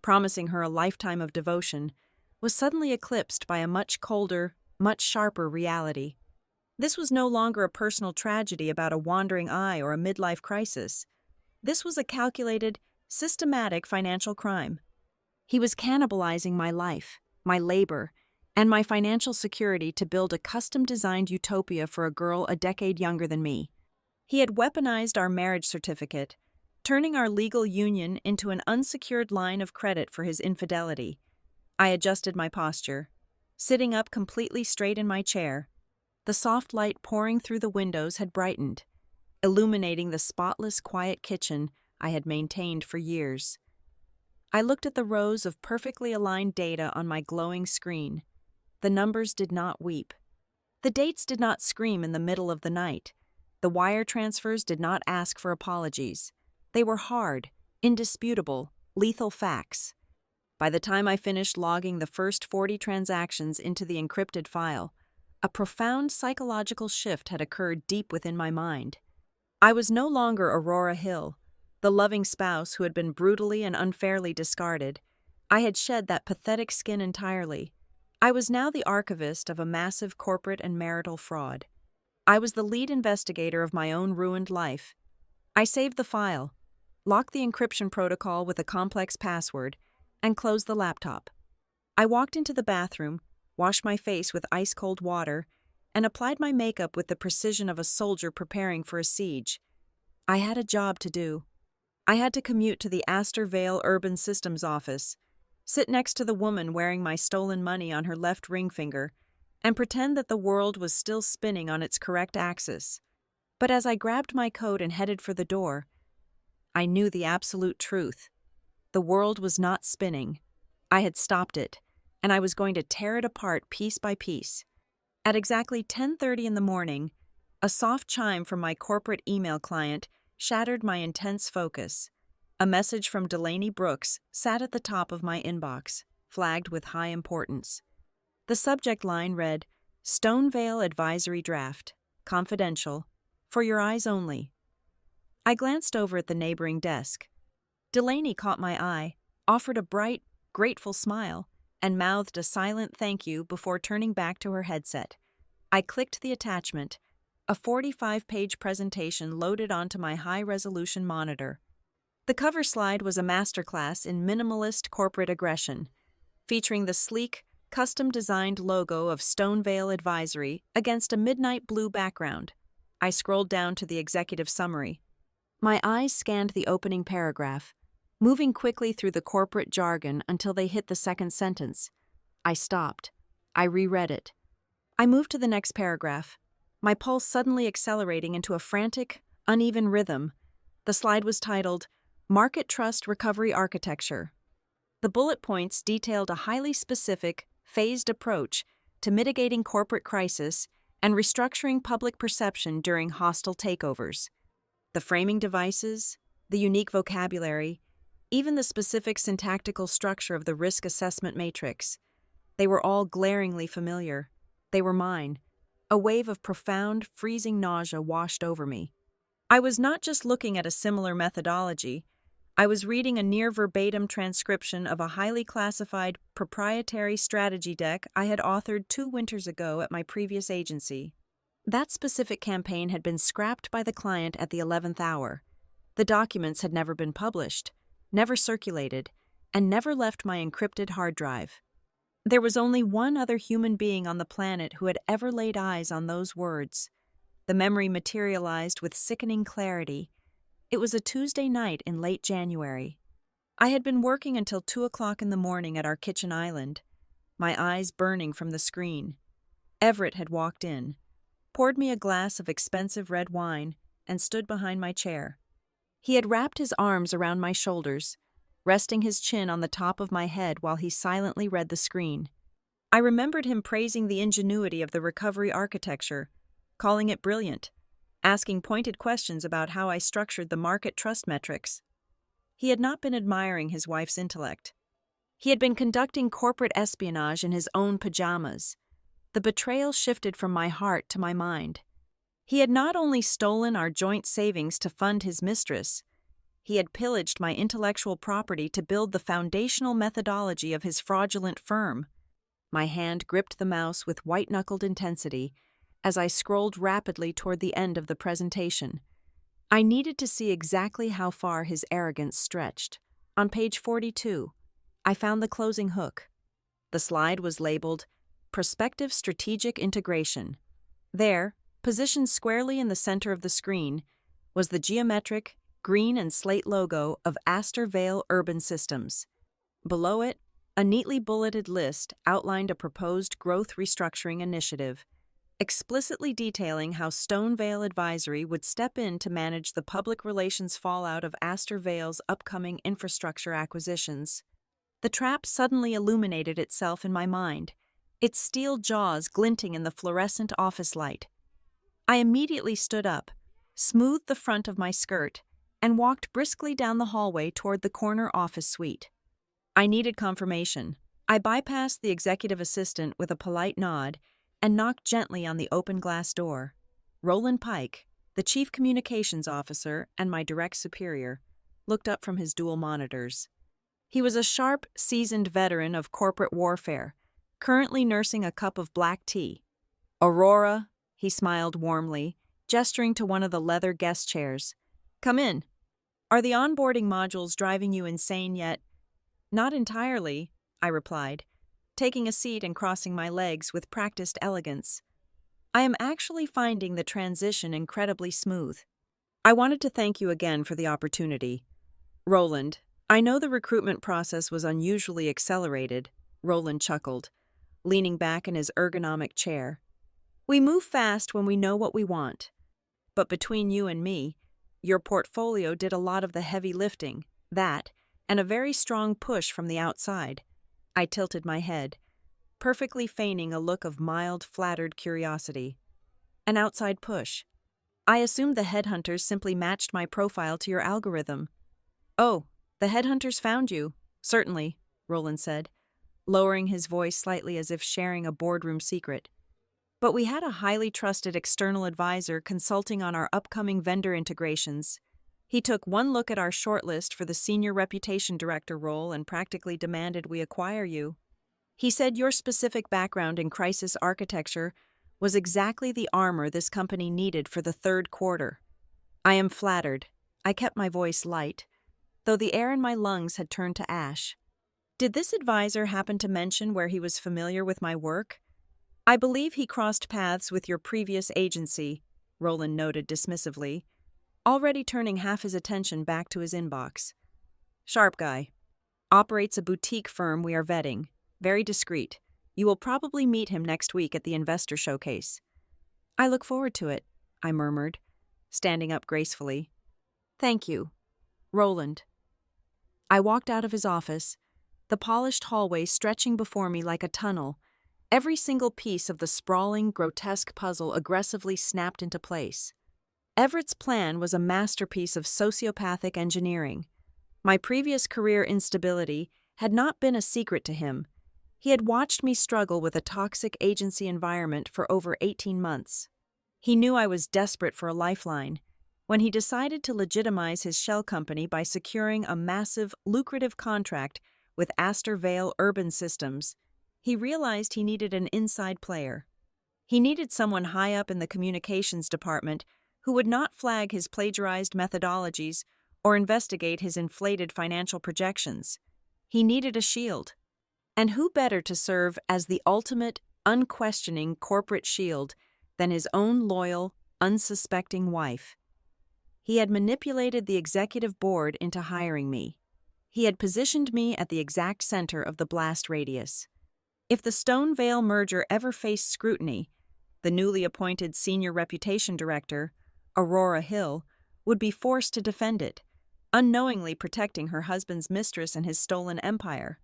promising her a lifetime of devotion, was suddenly eclipsed by a much colder, much sharper reality. This was no longer a personal tragedy about a wandering eye or a midlife crisis. This was a calculated, systematic financial crime. He was cannibalizing my life, my labor, and my financial security to build a custom-designed utopia for a girl a decade younger than me. He had weaponized our marriage certificate, turning our legal union into an unsecured line of credit for his infidelity. I adjusted my posture, sitting up completely straight in my chair. The soft light pouring through the windows had brightened, illuminating the spotless, quiet kitchen I had maintained for years. I looked at the rows of perfectly aligned data on my glowing screen. The numbers did not weep. The dates did not scream in the middle of the night. The wire transfers did not ask for apologies. They were hard, indisputable, lethal facts. By the time I finished logging the first 40 transactions into the encrypted file, a profound psychological shift had occurred deep within my mind. I was no longer Aurora Hill, the loving spouse who had been brutally and unfairly discarded. I had shed that pathetic skin entirely. I was now the archivist of a massive corporate and marital fraud. I was the lead investigator of my own ruined life. I saved the file, locked the encryption protocol with a complex password, and closed the laptop. I walked into the bathroom, washed my face with ice-cold water, and applied my makeup with the precision of a soldier preparing for a siege. I had a job to do. I had to commute to the Astor Vale Urban Systems office, sit next to the woman wearing my stolen money on her left ring finger, and pretend that the world was still spinning on its correct axis. But as I grabbed my coat and headed for the door, I knew the absolute truth. The world was not spinning. I had stopped it, and I was going to tear it apart piece by piece. At exactly 10:30 in the morning, a soft chime from my corporate email client shattered my intense focus. A message from Delaney Brooks sat at the top of my inbox, flagged with high importance. The subject line read, "Stonevale Advisory Draft, Confidential, for your eyes only." I glanced over at the neighboring desk. Delaney caught my eye, offered a bright, grateful smile, and mouthed a silent thank you before turning back to her headset. I clicked the attachment, a 45-page presentation loaded onto my high-resolution monitor. The cover slide was a masterclass in minimalist corporate aggression, featuring the sleek, custom-designed logo of Stonevale Advisory against a midnight blue background. I scrolled down to the executive summary. My eyes scanned the opening paragraph, moving quickly through the corporate jargon until they hit the second sentence. I stopped. I reread it. I moved to the next paragraph, my pulse suddenly accelerating into a frantic, uneven rhythm. The slide was titled, Market Trust Recovery Architecture. The bullet points detailed a highly specific, phased approach to mitigating corporate crisis and restructuring public perception during hostile takeovers. The framing devices, the unique vocabulary, even the specific syntactical structure of the risk assessment matrix. They were all glaringly familiar. They were mine. A wave of profound, freezing nausea washed over me. I was not just looking at a similar methodology. I was reading a near-verbatim transcription of a highly classified, proprietary strategy deck I had authored 2 winters ago at my previous agency. That specific campaign had been scrapped by the client at the 11th hour. The documents had never been published, never circulated, and never left my encrypted hard drive. There was only one other human being on the planet who had ever laid eyes on those words. The memory materialized with sickening clarity. It was a Tuesday night in late January. I had been working until 2 o'clock in the morning at our kitchen island, my eyes burning from the screen. Everett had walked in, poured me a glass of expensive red wine, and stood behind my chair. He had wrapped his arms around my shoulders, resting his chin on the top of my head while he silently read the screen. I remembered him praising the ingenuity of the recovery architecture, calling it brilliant, asking pointed questions about how I structured the market trust metrics. He had not been admiring his wife's intellect. He had been conducting corporate espionage in his own pajamas. The betrayal shifted from my heart to my mind. He had not only stolen our joint savings to fund his mistress, he had pillaged my intellectual property to build the foundational methodology of his fraudulent firm. My hand gripped the mouse with white-knuckled intensity as I scrolled rapidly toward the end of the presentation. I needed to see exactly how far his arrogance stretched. On page 42, I found the closing hook. The slide was labeled Prospective Strategic Integration. There, positioned squarely in the center of the screen, was the geometric, green and slate logo of Astor Vale Urban Systems. Below it, a neatly bulleted list outlined a proposed growth restructuring initiative, explicitly detailing how Stonevale Advisory would step in to manage the public relations fallout of Astor Vale's upcoming infrastructure acquisitions. The trap suddenly illuminated itself in my mind, its steel jaws glinting in the fluorescent office light. I immediately stood up, smoothed the front of my skirt, and walked briskly down the hallway toward the corner office suite. I needed confirmation. I bypassed the executive assistant with a polite nod and knocked gently on the open glass door. Roland Pike, the chief communications officer and my direct superior, looked up from his dual monitors. He was a sharp, seasoned veteran of corporate warfare, currently nursing a cup of black tea. "Aurora," he smiled warmly, gesturing to one of the leather guest chairs. "Come in. Are the onboarding modules driving you insane yet?" "Not entirely," I replied, taking a seat and crossing my legs with practiced elegance. "I am actually finding the transition incredibly smooth. I wanted to thank you again for the opportunity. Roland, I know the recruitment process was unusually accelerated, Roland chuckled, leaning back in his ergonomic chair. We move fast when we know what we want. But between you and me, your portfolio did a lot of the heavy lifting, that, and a very strong push from the outside. I tilted my head, perfectly feigning a look of mild, flattered curiosity. An outside push. I assumed the headhunters simply matched my profile to your algorithm. Oh, the headhunters found you. Certainly, Roland said, lowering his voice slightly as if sharing a boardroom secret. But we had a highly trusted external advisor consulting on our upcoming vendor integrations. He took one look at our shortlist for the senior reputation director role and practically demanded we acquire you. He said your specific background in crisis architecture was exactly the armor this company needed for the third quarter. I am flattered. I kept my voice light, though the air in my lungs had turned to ash. Did this advisor happen to mention where he was familiar with my work? I believe he crossed paths with your previous agency, Roland noted dismissively, already turning half his attention back to his inbox. Sharp guy. Operates a boutique firm we are vetting. Very discreet. You will probably meet him next week at the investor showcase. I look forward to it, I murmured, standing up gracefully. Thank you, Roland. I walked out of his office, the polished hallway stretching before me like a tunnel, every single piece of the sprawling, grotesque puzzle aggressively snapped into place. Everett's plan was a masterpiece of sociopathic engineering. My previous career instability had not been a secret to him. He had watched me struggle with a toxic agency environment for over 18 months. He knew I was desperate for a lifeline. When he decided to legitimize his shell company by securing a massive, lucrative contract with Astor Vale Urban Systems, he realized he needed an inside player. He needed someone high up in the communications department who would not flag his plagiarized methodologies or investigate his inflated financial projections. He needed a shield. And who better to serve as the ultimate, unquestioning corporate shield than his own loyal, unsuspecting wife? He had manipulated the executive board into hiring me. He had positioned me at the exact center of the blast radius. If the Stone Vale merger ever faced scrutiny, the newly appointed senior reputation director, Aurora Hill, would be forced to defend it, unknowingly protecting her husband's mistress and his stolen empire.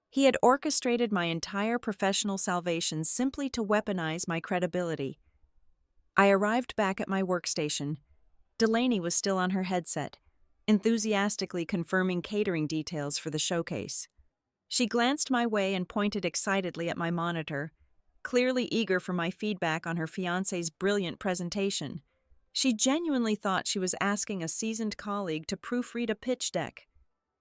He had orchestrated my entire professional salvation simply to weaponize my credibility. I arrived back at my workstation. Delaney was still on her headset, enthusiastically confirming catering details for the showcase. She glanced my way and pointed excitedly at my monitor, clearly eager for my feedback on her fiancé's brilliant presentation. She genuinely thought she was asking a seasoned colleague to proofread a pitch deck.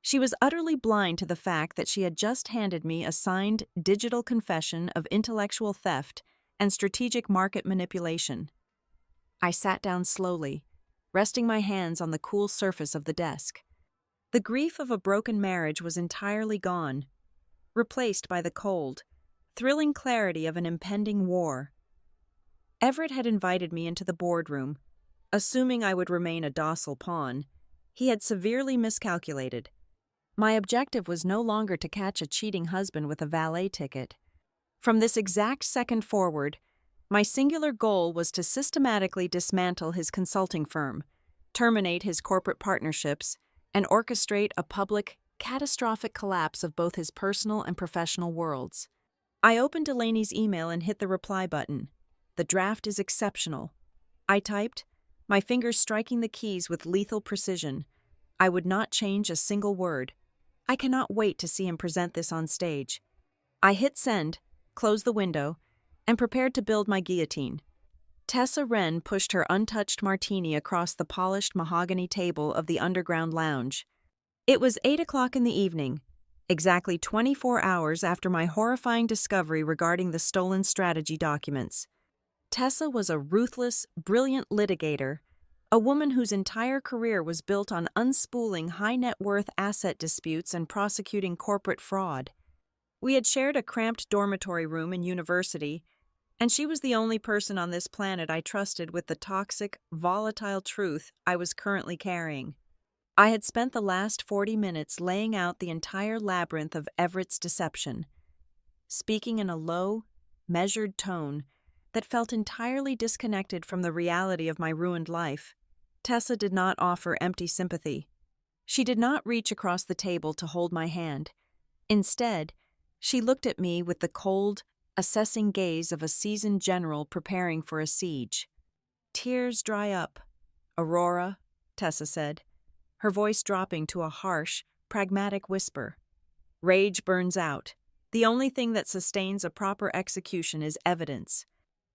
She was utterly blind to the fact that she had just handed me a signed digital confession of intellectual theft and strategic market manipulation. I sat down slowly, resting my hands on the cool surface of the desk. The grief of a broken marriage was entirely gone, replaced by the cold, thrilling clarity of an impending war. Everett had invited me into the boardroom. Assuming I would remain a docile pawn, he had severely miscalculated. My objective was no longer to catch a cheating husband with a valet ticket. From this exact second forward, my singular goal was to systematically dismantle his consulting firm, terminate his corporate partnerships, and orchestrate a public, catastrophic collapse of both his personal and professional worlds. I opened Delaney's email and hit the reply button. The draft is exceptional. I typed, my fingers striking the keys with lethal precision. I would not change a single word. I cannot wait to see him present this on stage. I hit send, closed the window, and prepared to build my guillotine. Tessa Wren pushed her untouched martini across the polished mahogany table of the underground lounge. It was 8 o'clock in the evening, exactly 24 hours after my horrifying discovery regarding the stolen strategy documents. Tessa was a ruthless, brilliant litigator, a woman whose entire career was built on unspooling high-net-worth asset disputes and prosecuting corporate fraud. We had shared a cramped dormitory room in university, and she was the only person on this planet I trusted with the toxic, volatile truth I was currently carrying. I had spent the last 40 minutes laying out the entire labyrinth of Everett's deception, speaking in a low, measured tone that felt entirely disconnected from the reality of my ruined life. Tessa did not offer empty sympathy. She did not reach across the table to hold my hand. Instead, she looked at me with the cold, assessing gaze of a seasoned general preparing for a siege. "Tears dry up, Aurora," Tessa said, her voice dropping to a harsh, pragmatic whisper. "Rage burns out. The only thing that sustains a proper execution is evidence.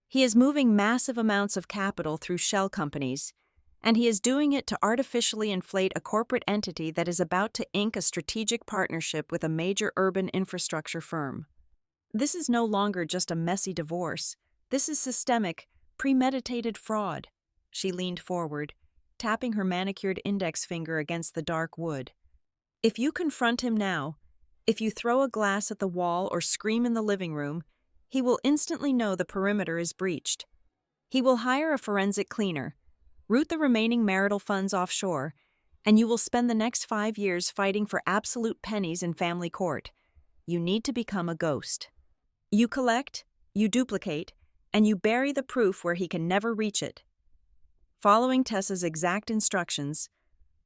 He is moving massive amounts of capital through shell companies, and he is doing it to artificially inflate a corporate entity that is about to ink a strategic partnership with a major urban infrastructure firm. This is no longer just a messy divorce. This is systemic, premeditated fraud." She leaned forward, tapping her manicured index finger against the dark wood. "If you confront him now, if you throw a glass at the wall or scream in the living room, he will instantly know the perimeter is breached. He will hire a forensic cleaner, route the remaining marital funds offshore, and you will spend the next 5 years fighting for absolute pennies in family court. You need to become a ghost. You collect, you duplicate, and you bury the proof where he can never reach it." Following Tessa's exact instructions,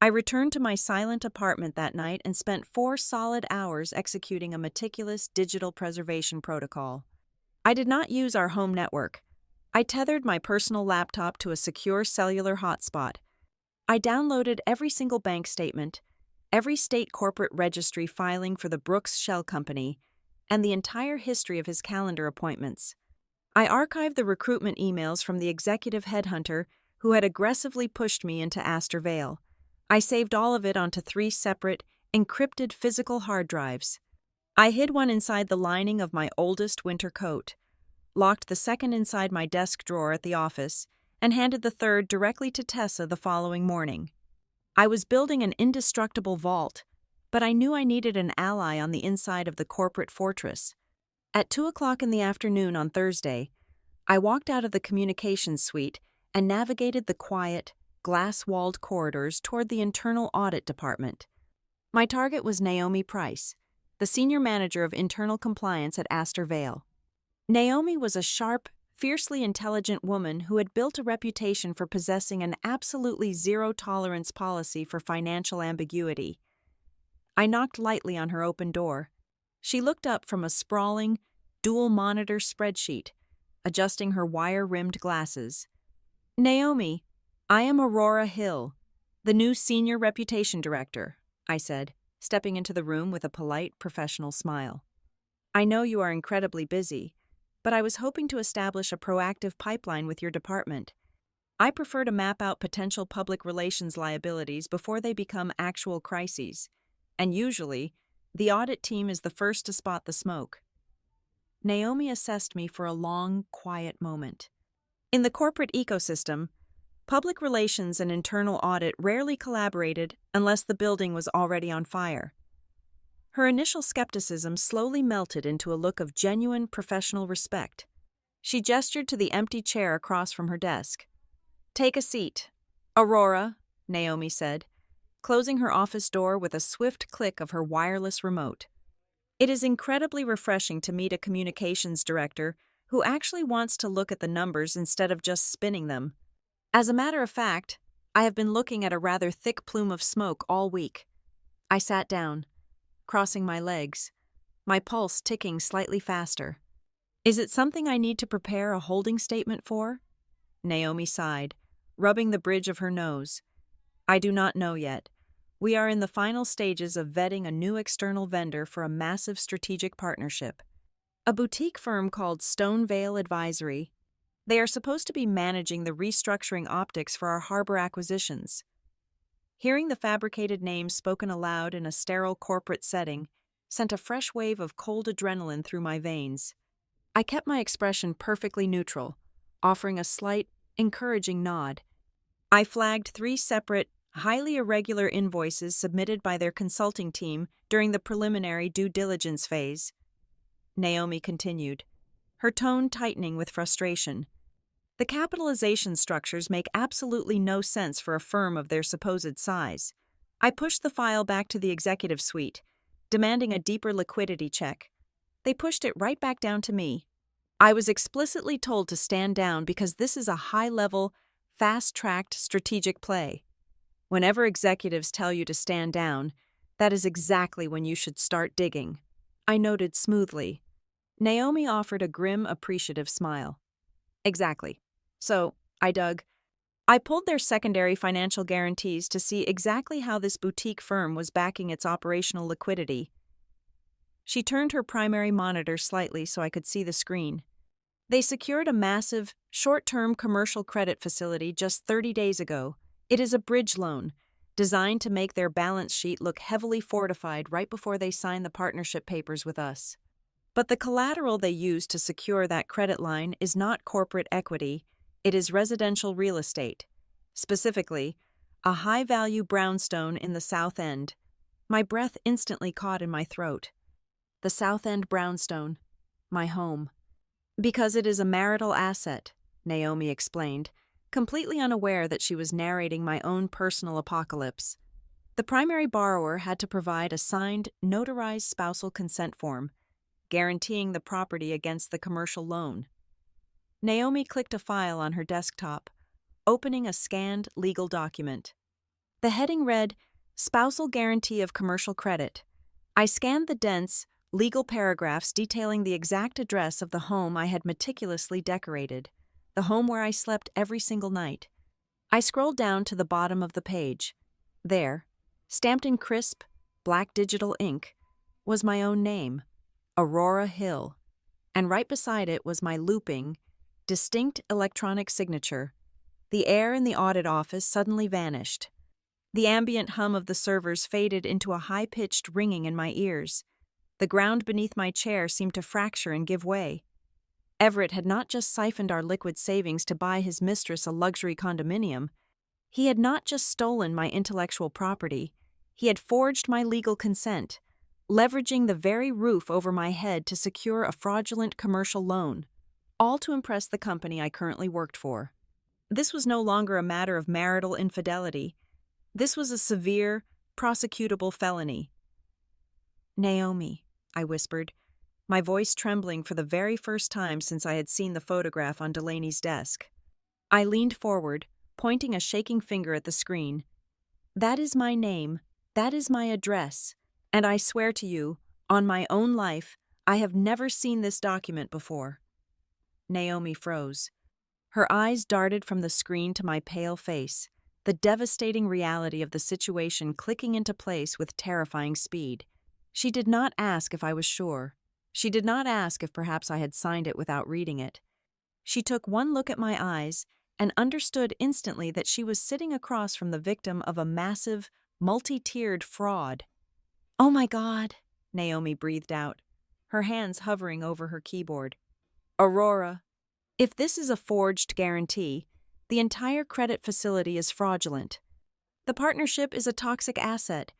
I returned to my silent apartment that night and spent 4 solid hours executing a meticulous digital preservation protocol. I did not use our home network. I tethered my personal laptop to a secure cellular hotspot. I downloaded every single bank statement, every state corporate registry filing for the Brooks Shell Company, and the entire history of his calendar appointments. I archived the recruitment emails from the executive headhunter who had aggressively pushed me into Astor Vale. I saved all of it onto 3 separate, encrypted physical hard drives. I hid one inside the lining of my oldest winter coat, locked the second inside my desk drawer at the office, and handed the third directly to Tessa the following morning. I was building an indestructible vault, but I knew I needed an ally on the inside of the corporate fortress. At 2 o'clock in the afternoon on Thursday, I walked out of the communications suite and navigated the quiet, glass-walled corridors toward the internal audit department. My target was Naomi Price, the senior manager of internal compliance at Astor Vale. Naomi was a sharp, fiercely intelligent woman who had built a reputation for possessing an absolutely zero-tolerance policy for financial ambiguity. I knocked lightly on her open door. She looked up from a sprawling, dual-monitor spreadsheet, adjusting her wire-rimmed glasses. "Naomi, I am Aurora Hill, the new Senior Reputation Director," I said, stepping into the room with a polite, professional smile. "I know you are incredibly busy, but I was hoping to establish a proactive pipeline with your department. I prefer to map out potential public relations liabilities before they become actual crises, and usually, the audit team is the first to spot the smoke." Naomi assessed me for a long, quiet moment. In the corporate ecosystem, public relations and internal audit rarely collaborated unless the building was already on fire. Her initial skepticism slowly melted into a look of genuine professional respect. She gestured to the empty chair across from her desk. "Take a seat, Aurora," Naomi said, closing her office door with a swift click of her wireless remote. "It is incredibly refreshing to meet a communications director who actually wants to look at the numbers instead of just spinning them. As a matter of fact, I have been looking at a rather thick plume of smoke all week." I sat down, crossing my legs, my pulse ticking slightly faster. "Is it something I need to prepare a holding statement for?" Naomi sighed, rubbing the bridge of her nose. "I do not know yet. We are in the final stages of vetting a new external vendor for a massive strategic partnership. A boutique firm called Stonevale Advisory. They are supposed to be managing the restructuring optics for our harbor acquisitions." Hearing the fabricated name spoken aloud in a sterile corporate setting sent a fresh wave of cold adrenaline through my veins. I kept my expression perfectly neutral, offering a slight, encouraging nod. I flagged 3 separate, highly irregular invoices submitted by their consulting team during the preliminary due diligence phase. Naomi continued, her tone tightening with frustration. "The capitalization structures make absolutely no sense for a firm of their supposed size. I pushed the file back to the executive suite, demanding a deeper liquidity check. They pushed it right back down to me. I was explicitly told to stand down because this is a high-level, fast-tracked strategic play. Whenever executives tell you to stand down, that is exactly when you should start digging. I noted smoothly. Naomi offered a grim, appreciative smile. Exactly. So, I dug. I pulled their secondary financial guarantees to see exactly how this boutique firm was backing its operational liquidity. She turned her primary monitor slightly so I could see the screen. They secured a massive, short-term commercial credit facility just 30 days ago. It is a bridge loan, designed to make their balance sheet look heavily fortified right before they sign the partnership papers with us. But the collateral they used to secure that credit line is not corporate equity, it is residential real estate. Specifically, a high-value brownstone in the South End. My breath instantly caught in my throat. The South End brownstone. My home. Because it is a marital asset, Naomi explained, completely unaware that she was narrating my own personal apocalypse. The primary borrower had to provide a signed, notarized spousal consent form, guaranteeing the property against the commercial loan. Naomi clicked a file on her desktop, opening a scanned legal document. The heading read, Spousal Guarantee of Commercial Credit. I scanned the dense, legal paragraphs detailing the exact address of the home I had meticulously decorated, the home where I slept every single night. I scrolled down to the bottom of the page. There, stamped in crisp, black digital ink, was my own name, Aurora Hill, and right beside it was my looping, distinct electronic signature. The air in the audit office suddenly vanished. The ambient hum of the servers faded into a high-pitched ringing in my ears. The ground beneath my chair seemed to fracture and give way. Everett had not just siphoned our liquid savings to buy his mistress a luxury condominium. He had not just stolen my intellectual property. He had forged my legal consent, leveraging the very roof over my head to secure a fraudulent commercial loan, all to impress the company I currently worked for. This was no longer a matter of marital infidelity. This was a severe, prosecutable felony. Naomi, I whispered, my voice trembling for the very first time since I had seen the photograph on Delaney's desk. I leaned forward, pointing a shaking finger at the screen. That is my name, that is my address, and I swear to you, on my own life, I have never seen this document before. Naomi froze. Her eyes darted from the screen to my pale face, the devastating reality of the situation clicking into place with terrifying speed. She did not ask if I was sure. She did not ask if perhaps I had signed it without reading it. She took one look at my eyes and understood instantly that she was sitting across from the victim of a massive, multi-tiered fraud. Oh my God, Naomi breathed out, her hands hovering over her keyboard. Aurora, if this is a forged guarantee, the entire credit facility is fraudulent. The partnership is a toxic asset.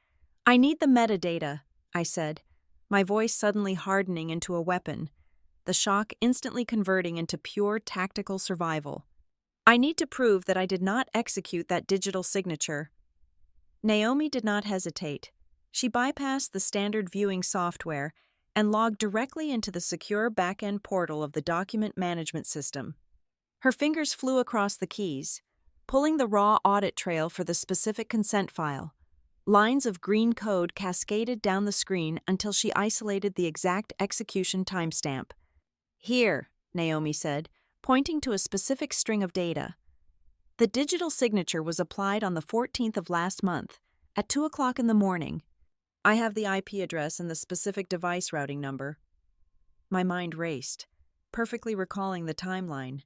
I need the metadata, I said, my voice suddenly hardening into a weapon, the shock instantly converting into pure tactical survival. I need to prove that I did not execute that digital signature. Naomi did not hesitate. She bypassed the standard viewing software and logged directly into the secure back-end portal of the document management system. Her fingers flew across the keys, pulling the raw audit trail for the specific consent file. Lines of green code cascaded down the screen until she isolated the exact execution timestamp. Here, Naomi said, pointing to a specific string of data. The digital signature was applied on the 14th of last month, at 2 o'clock in the morning. I have the IP address and the specific device routing number. My mind raced, perfectly recalling the timeline.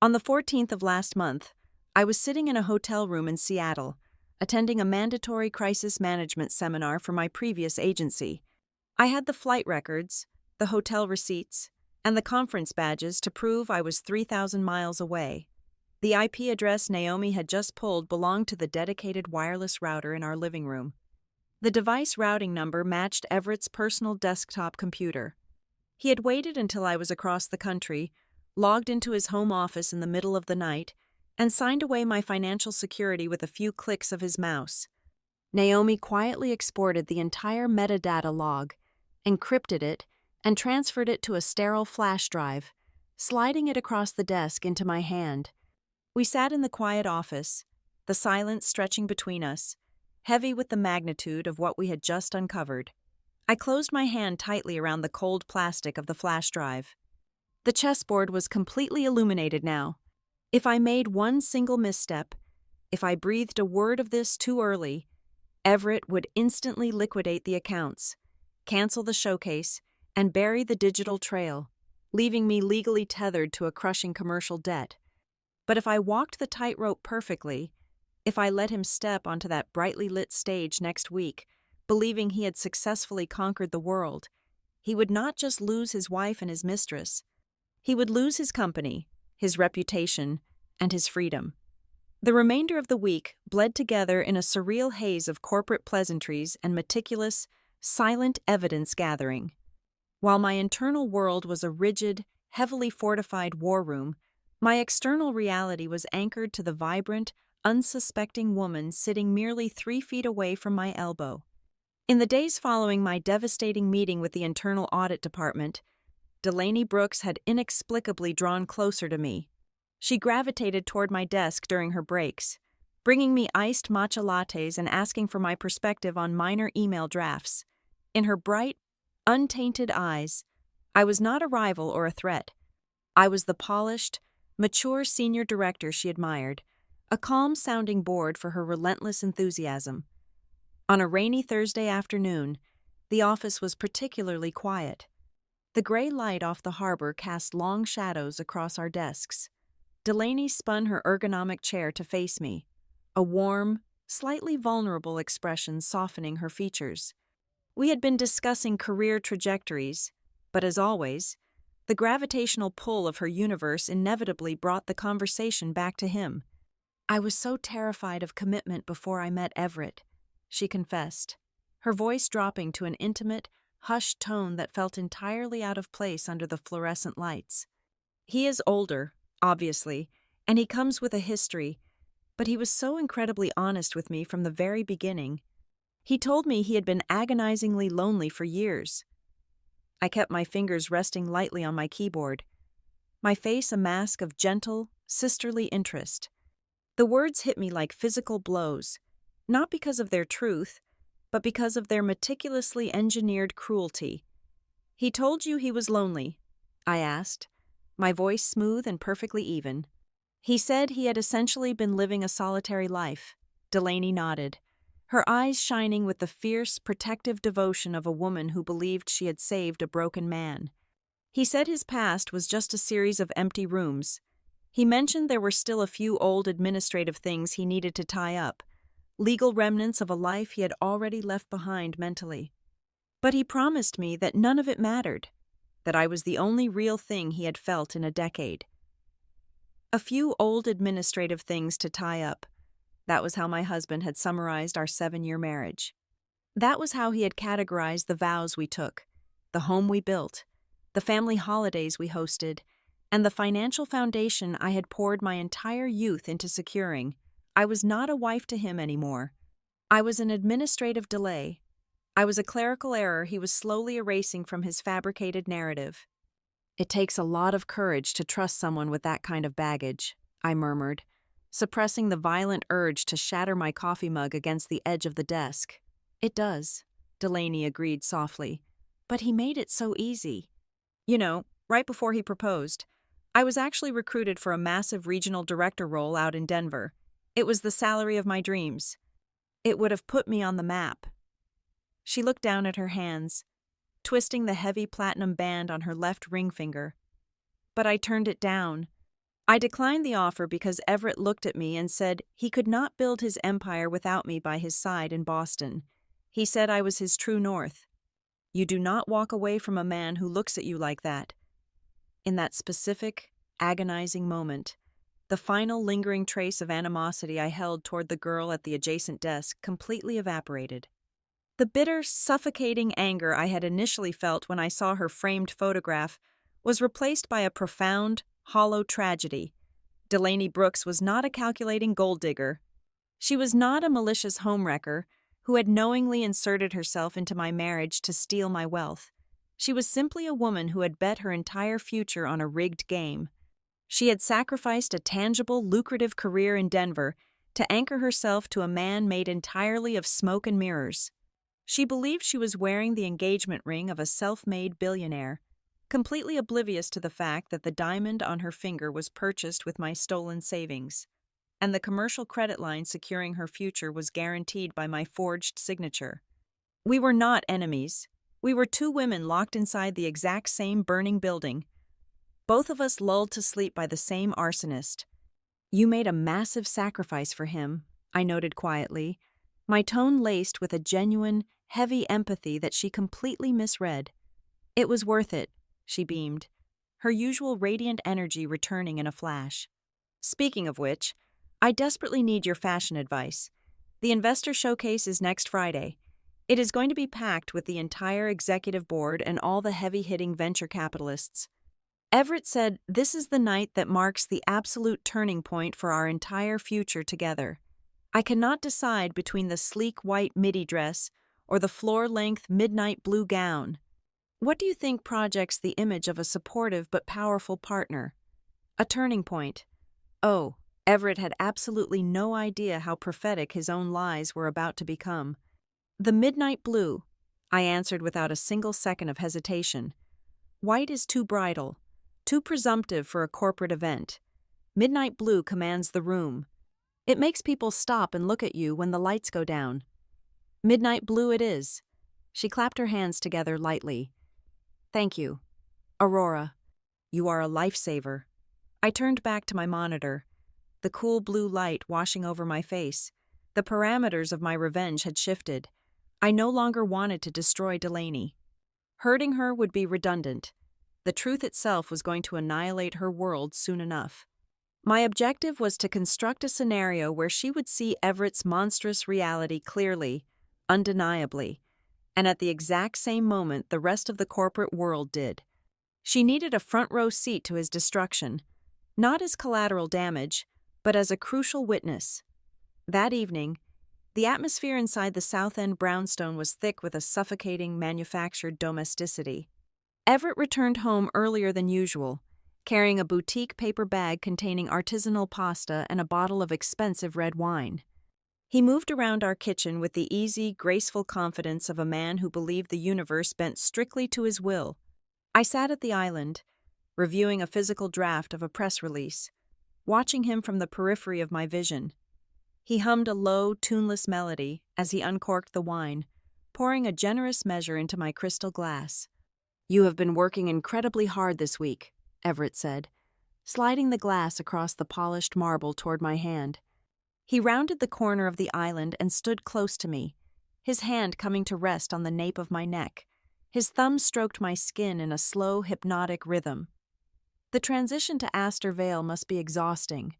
On the 14th of last month, I was sitting in a hotel room in Seattle, attending a mandatory crisis management seminar for my previous agency. I had the flight records, the hotel receipts, and the conference badges to prove I was 3,000 miles away. The IP address Naomi had just pulled belonged to the dedicated wireless router in our living room. The device routing number matched Everett's personal desktop computer. He had waited until I was across the country, logged into his home office in the middle of the night, and signed away my financial security with a few clicks of his mouse. Naomi quietly exported the entire metadata log, encrypted it, and transferred it to a sterile flash drive, sliding it across the desk into my hand. We sat in the quiet office, the silence stretching between us, heavy with the magnitude of what we had just uncovered. I closed my hand tightly around the cold plastic of the flash drive. The chessboard was completely illuminated now. If I made one single misstep, if I breathed a word of this too early, Everett would instantly liquidate the accounts, cancel the showcase, and bury the digital trail, leaving me legally tethered to a crushing commercial debt. But if I walked the tightrope perfectly, if I let him step onto that brightly lit stage next week, believing he had successfully conquered the world, he would not just lose his wife and his mistress. He would lose his company, his reputation, and his freedom. The remainder of the week bled together in a surreal haze of corporate pleasantries and meticulous, silent evidence gathering. While my internal world was a rigid, heavily fortified war room, my external reality was anchored to the vibrant, unsuspecting woman sitting merely 3 feet away from my elbow. In the days following my devastating meeting with the Internal Audit Department, Delaney Brooks had inexplicably drawn closer to me. She gravitated toward my desk during her breaks, bringing me iced matcha lattes and asking for my perspective on minor email drafts. In her bright, untainted eyes, I was not a rival or a threat. I was the polished, mature senior director she admired, a calm sounding board for her relentless enthusiasm. On a rainy Thursday afternoon, the office was particularly quiet. The gray light off the harbor cast long shadows across our desks. Delaney spun her ergonomic chair to face me, a warm, slightly vulnerable expression softening her features. We had been discussing career trajectories, but as always, the gravitational pull of her universe inevitably brought the conversation back to him. "I was so terrified of commitment before I met Everett," she confessed, her voice dropping to an intimate, hushed tone that felt entirely out of place under the fluorescent lights. "He is older, obviously, and he comes with a history, but he was so incredibly honest with me from the very beginning. He told me he had been agonizingly lonely for years." I kept my fingers resting lightly on my keyboard, my face a mask of gentle, sisterly interest. The words hit me like physical blows, not because of their truth, but because of their meticulously engineered cruelty. "He told you he was lonely?" I asked, my voice smooth and perfectly even. "He said he had essentially been living a solitary life." Delaney nodded, her eyes shining with the fierce, protective devotion of a woman who believed she had saved a broken man. "He said his past was just a series of empty rooms. He mentioned there were still a few old administrative things he needed to tie up, legal remnants of a life he had already left behind mentally. But he promised me that none of it mattered, that I was the only real thing he had felt in a decade." A few old administrative things to tie up. That was how my husband had summarized our 7-year marriage. That was how he had categorized the vows we took, the home we built, the family holidays we hosted, and the financial foundation I had poured my entire youth into securing. I was not a wife to him anymore. I was an administrative delay. I was a clerical error he was slowly erasing from his fabricated narrative. "It takes a lot of courage to trust someone with that kind of baggage," I murmured, suppressing the violent urge to shatter my coffee mug against the edge of the desk. "It does," Delaney agreed softly, "but he made it so easy. You know, right before he proposed, I was actually recruited for a massive regional director role out in Denver. It was the salary of my dreams. It would have put me on the map." She looked down at her hands, twisting the heavy platinum band on her left ring finger. But I turned it down. I declined the offer because Everett looked at me and said he could not build his empire without me by his side in Boston. He said I was his true north. "You do not walk away from a man who looks at you like that." In that specific, agonizing moment, the final lingering trace of animosity I held toward the girl at the adjacent desk completely evaporated. The bitter, suffocating anger I had initially felt when I saw her framed photograph was replaced by a profound, hollow tragedy. Delaney Brooks was not a calculating gold digger. She was not a malicious homewrecker who had knowingly inserted herself into my marriage to steal my wealth. She was simply a woman who had bet her entire future on a rigged game. She had sacrificed a tangible, lucrative career in Denver to anchor herself to a man made entirely of smoke and mirrors. She believed she was wearing the engagement ring of a self-made billionaire, completely oblivious to the fact that the diamond on her finger was purchased with my stolen savings, and the commercial credit line securing her future was guaranteed by my forged signature. We were not enemies. We were two women locked inside the exact same burning building, both of us lulled to sleep by the same arsonist. "You made a massive sacrifice for him," I noted quietly, my tone laced with a genuine, heavy empathy that she completely misread. "It was worth it," she beamed, her usual radiant energy returning in a flash. "Speaking of which, I desperately need your fashion advice. The investor showcase is next Friday. It is going to be packed with the entire executive board and all the heavy-hitting venture capitalists. Everett said this is the night that marks the absolute turning point for our entire future together. I cannot decide between the sleek white midi dress or the floor-length midnight blue gown. What do you think projects the image of a supportive but powerful partner? A turning point." Oh, Everett had absolutely no idea how prophetic his own lies were about to become. "The midnight blue," I answered without a single second of hesitation. "White is too bridal, too presumptive for a corporate event. Midnight blue commands the room. It makes people stop and look at you when the lights go down. Midnight blue it is." She clapped her hands together lightly. "Thank you, Aurora. You are a lifesaver." I turned back to my monitor, the cool blue light washing over my face. The parameters of my revenge had shifted. I no longer wanted to destroy Delaney. Hurting her would be redundant. The truth itself was going to annihilate her world soon enough. My objective was to construct a scenario where she would see Everett's monstrous reality clearly, undeniably, and at the exact same moment the rest of the corporate world did. She needed a front-row seat to his destruction, not as collateral damage, but as a crucial witness. That evening, the atmosphere inside the South End brownstone was thick with a suffocating manufactured domesticity. Everett returned home earlier than usual, carrying a boutique paper bag containing artisanal pasta and a bottle of expensive red wine. He moved around our kitchen with the easy, graceful confidence of a man who believed the universe bent strictly to his will. I sat at the island, reviewing a physical draft of a press release, watching him from the periphery of my vision. He hummed a low, tuneless melody as he uncorked the wine, pouring a generous measure into my crystal glass. "You have been working incredibly hard this week," Everett said, sliding the glass across the polished marble toward my hand. He rounded the corner of the island and stood close to me, his hand coming to rest on the nape of my neck. His thumb stroked my skin in a slow, hypnotic rhythm. The transition to Astor Vale must be exhausting.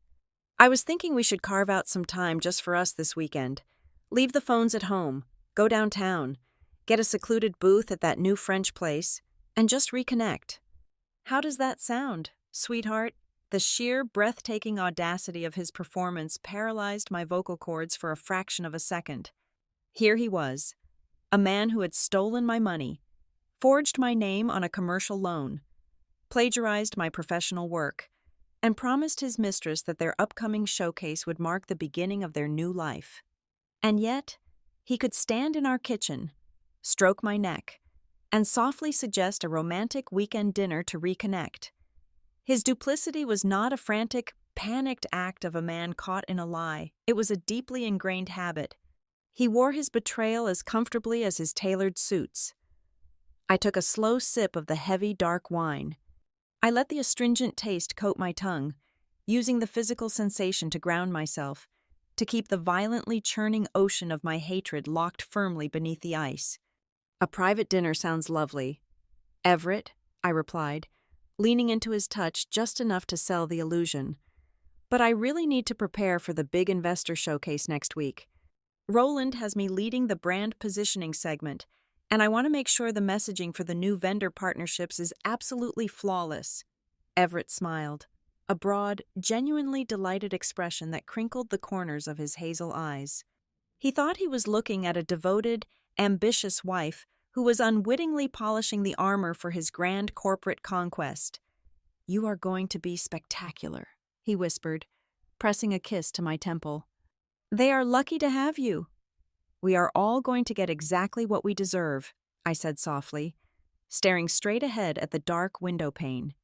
"I was thinking we should carve out some time just for us this weekend. Leave the phones at home, go downtown, get a secluded booth at that new French place, and just reconnect." "How does that sound, sweetheart?" The sheer, breathtaking audacity of his performance paralyzed my vocal cords for a fraction of a second. Here he was, a man who had stolen my money, forged my name on a commercial loan, plagiarized my professional work, and promised his mistress that their upcoming showcase would mark the beginning of their new life. And yet, he could stand in our kitchen, stroke my neck, and softly suggest a romantic weekend dinner to reconnect. His duplicity was not a frantic, panicked act of a man caught in a lie. It was a deeply ingrained habit. He wore his betrayal as comfortably as his tailored suits. I took a slow sip of the heavy, dark wine. I let the astringent taste coat my tongue, using the physical sensation to ground myself, to keep the violently churning ocean of my hatred locked firmly beneath the ice. "A private dinner sounds lovely, Everett," I replied, leaning into his touch just enough to sell the illusion. "But I really need to prepare for the big investor showcase next week. Roland has me leading the brand positioning segment, and I want to make sure the messaging for the new vendor partnerships is absolutely flawless." Everett smiled, a broad, genuinely delighted expression that crinkled the corners of his hazel eyes. He thought he was looking at a devoted, ambitious wife who was unwittingly polishing the armor for his grand corporate conquest. "You are going to be spectacular," he whispered, pressing a kiss to my temple. "They are lucky to have you." "We are all going to get exactly what we deserve," I said softly, staring straight ahead at the dark window pane.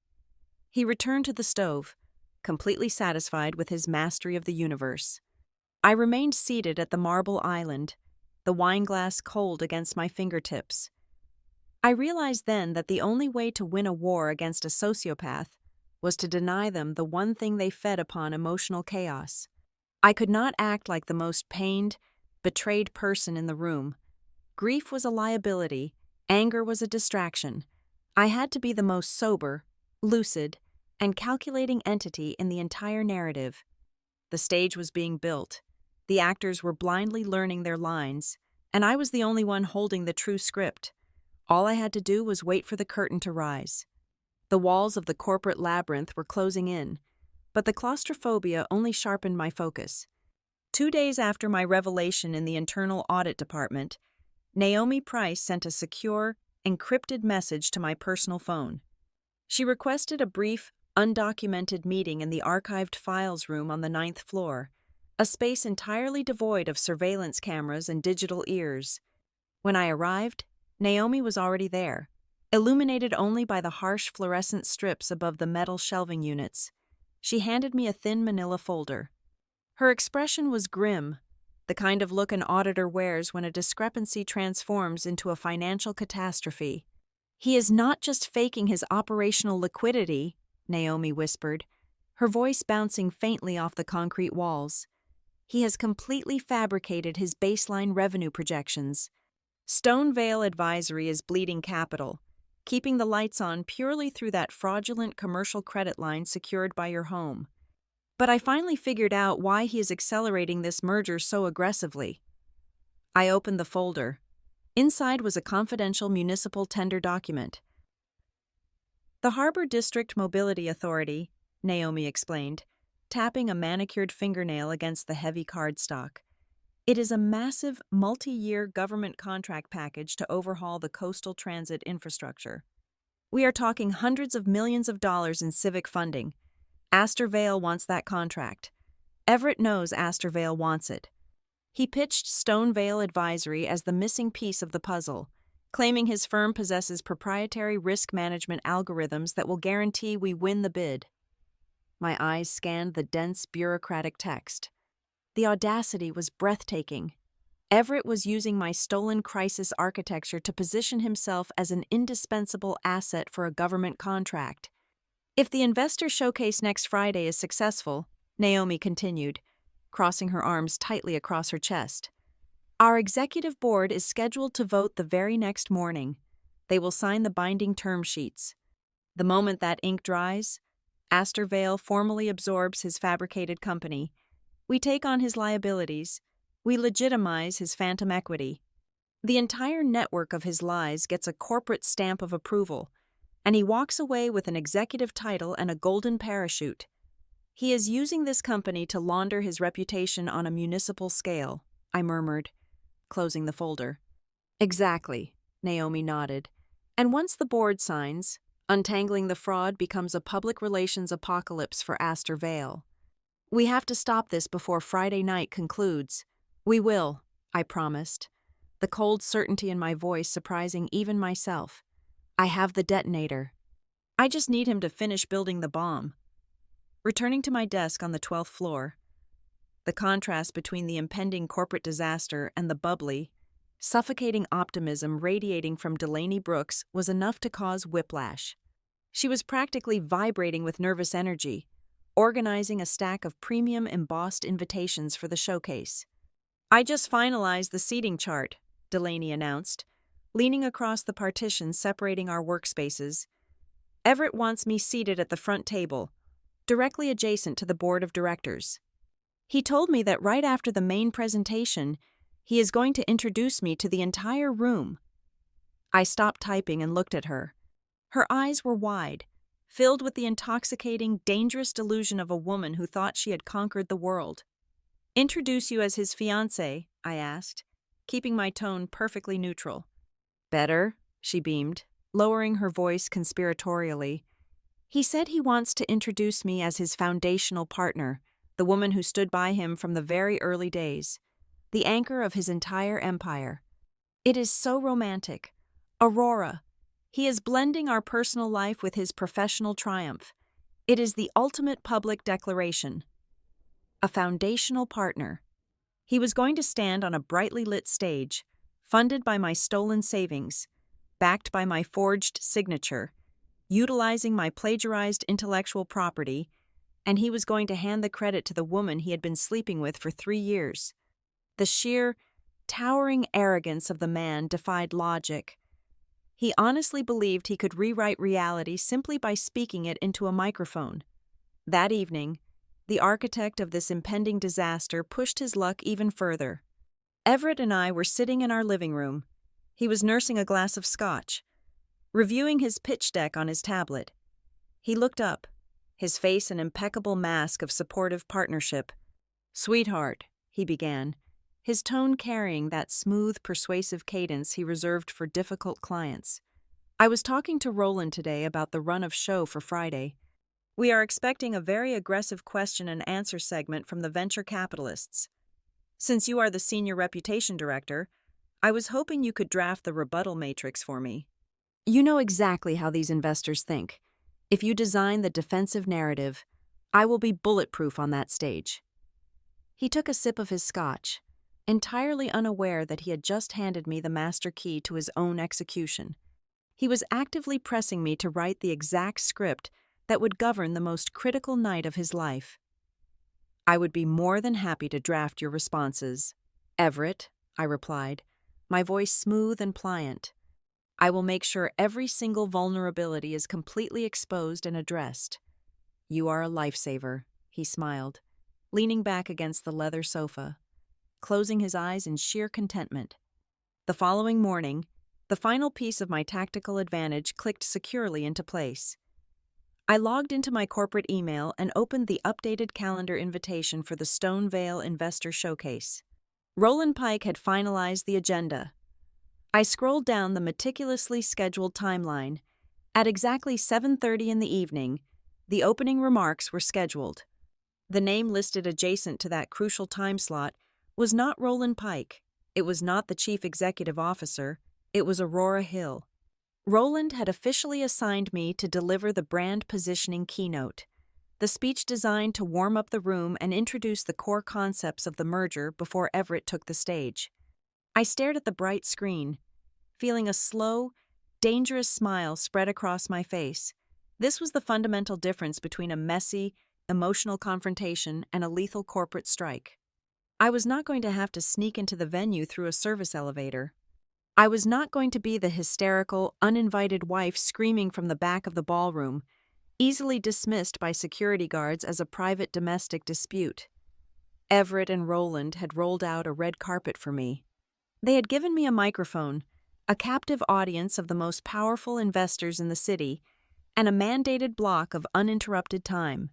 He returned to the stove, completely satisfied with his mastery of the universe. I remained seated at the marble island, the wineglass cold against my fingertips. I realized then that the only way to win a war against a sociopath was to deny them the one thing they fed upon: emotional chaos. I could not act like the most pained, betrayed person in the room. Grief was a liability, anger was a distraction. I had to be the most sober, lucid, and calculating entity in the entire narrative. The stage was being built. The actors were blindly learning their lines, and I was the only one holding the true script. All I had to do was wait for the curtain to rise. The walls of the corporate labyrinth were closing in, but the claustrophobia only sharpened my focus. 2 days after my revelation in the internal audit department, Naomi Price sent a secure, encrypted message to my personal phone. She requested a brief, undocumented meeting in the archived files room on the 9th floor, a space entirely devoid of surveillance cameras and digital ears. When I arrived, Naomi was already there, illuminated only by the harsh fluorescent strips above the metal shelving units. She handed me a thin manila folder. Her expression was grim, the kind of look an auditor wears when a discrepancy transforms into a financial catastrophe. "He is not just faking his operational liquidity," Naomi whispered, her voice bouncing faintly off the concrete walls. "He has completely fabricated his baseline revenue projections. Stonevale Advisory is bleeding capital, keeping the lights on purely through that fraudulent commercial credit line secured by your home. But I finally figured out why he is accelerating this merger so aggressively." I opened the folder. Inside was a confidential municipal tender document. "The Harbor District Mobility Authority," Naomi explained, tapping a manicured fingernail against the heavy cardstock. "It is a massive, multi-year government contract package to overhaul the coastal transit infrastructure. We are talking hundreds of millions of dollars in civic funding. Astor Vale wants that contract. Everett knows Astor Vale wants it." He pitched Stonevale Advisory as the missing piece of the puzzle, claiming his firm possesses proprietary risk management algorithms that will guarantee we win the bid. My eyes scanned the dense bureaucratic text. The audacity was breathtaking. Everett was using my stolen crisis architecture to position himself as an indispensable asset for a government contract. "If the investor showcase next Friday is successful," Naomi continued, crossing her arms tightly across her chest, "our executive board is scheduled to vote the very next morning. They will sign the binding term sheets. The moment that ink dries, Astor Vale formally absorbs his fabricated company. We take on his liabilities. We legitimize his phantom equity. The entire network of his lies gets a corporate stamp of approval, and he walks away with an executive title and a golden parachute. He is using this company to launder his reputation on a municipal scale," I murmured, closing the folder. "Exactly," Naomi nodded. "And once the board signs, untangling the fraud becomes a public relations apocalypse for Astor Vale. We have to stop this before Friday night concludes." "We will," I promised, the cold certainty in my voice surprising even myself. "I have the detonator. I just need him to finish building the bomb." Returning to my desk on the 12th floor, the contrast between the impending corporate disaster and the bubbly, suffocating optimism radiating from Delaney Brooks was enough to cause whiplash. She was practically vibrating with nervous energy, organizing a stack of premium embossed invitations for the showcase. "I just finalized the seating chart," Delaney announced, leaning across the partition separating our workspaces. "Everett wants me seated at the front table, directly adjacent to the board of directors. He told me that right after the main presentation, he is going to introduce me to the entire room." I stopped typing and looked at her. Her eyes were wide, filled with the intoxicating, dangerous delusion of a woman who thought she had conquered the world. Introduce you as his fiancé, I asked, keeping my tone perfectly neutral. Better, she beamed, lowering her voice conspiratorially. He said he wants to introduce me as his foundational partner, the woman who stood by him from the very early days, the anchor of his entire empire. It is so romantic. Aurora. He is blending our personal life with his professional triumph. It is the ultimate public declaration. A foundational partner. He was going to stand on a brightly lit stage, funded by my stolen savings, backed by my forged signature, utilizing my plagiarized intellectual property, and he was going to hand the credit to the woman he had been sleeping with for 3 years. The sheer, towering arrogance of the man defied logic. He honestly believed he could rewrite reality simply by speaking it into a microphone. That evening, the architect of this impending disaster pushed his luck even further. Everett and I were sitting in our living room. He was nursing a glass of scotch, reviewing his pitch deck on his tablet. He looked up, his face an impeccable mask of supportive partnership. "Sweetheart," he began, his tone carrying that smooth, persuasive cadence he reserved for difficult clients. "I was talking to Roland today about the run of show for Friday. We are expecting a very aggressive question and answer segment from the venture capitalists. Since you are the senior reputation director, I was hoping you could draft the rebuttal matrix for me. You know exactly how these investors think. If you design the defensive narrative, I will be bulletproof on that stage." He took a sip of his scotch, entirely unaware that he had just handed me the master key to his own execution. He was actively pressing me to write the exact script that would govern the most critical night of his life. "I would be more than happy to draft your responses, Everett," I replied, my voice smooth and pliant. "I will make sure every single vulnerability is completely exposed and addressed." "You are a lifesaver," he smiled, leaning back against the leather sofa, closing his eyes in sheer contentment. The following morning, the final piece of my tactical advantage clicked securely into place. I logged into my corporate email and opened the updated calendar invitation for the Stonevale Investor Showcase. Roland Pike had finalized the agenda. I scrolled down the meticulously scheduled timeline. At exactly 7:30 in the evening, the opening remarks were scheduled. The name listed adjacent to that crucial time slot was not Roland Pike. It was not the chief executive officer. It was Aurora Hill. Roland had officially assigned me to deliver the brand positioning keynote, the speech designed to warm up the room and introduce the core concepts of the merger before Everett took the stage. I stared at the bright screen, feeling a slow, dangerous smile spread across my face. This was the fundamental difference between a messy, emotional confrontation and a lethal corporate strike. I was not going to have to sneak into the venue through a service elevator. I was not going to be the hysterical, uninvited wife screaming from the back of the ballroom, easily dismissed by security guards as a private domestic dispute. Everett and Roland had rolled out a red carpet for me. They had given me a microphone, a captive audience of the most powerful investors in the city, and a mandated block of uninterrupted time.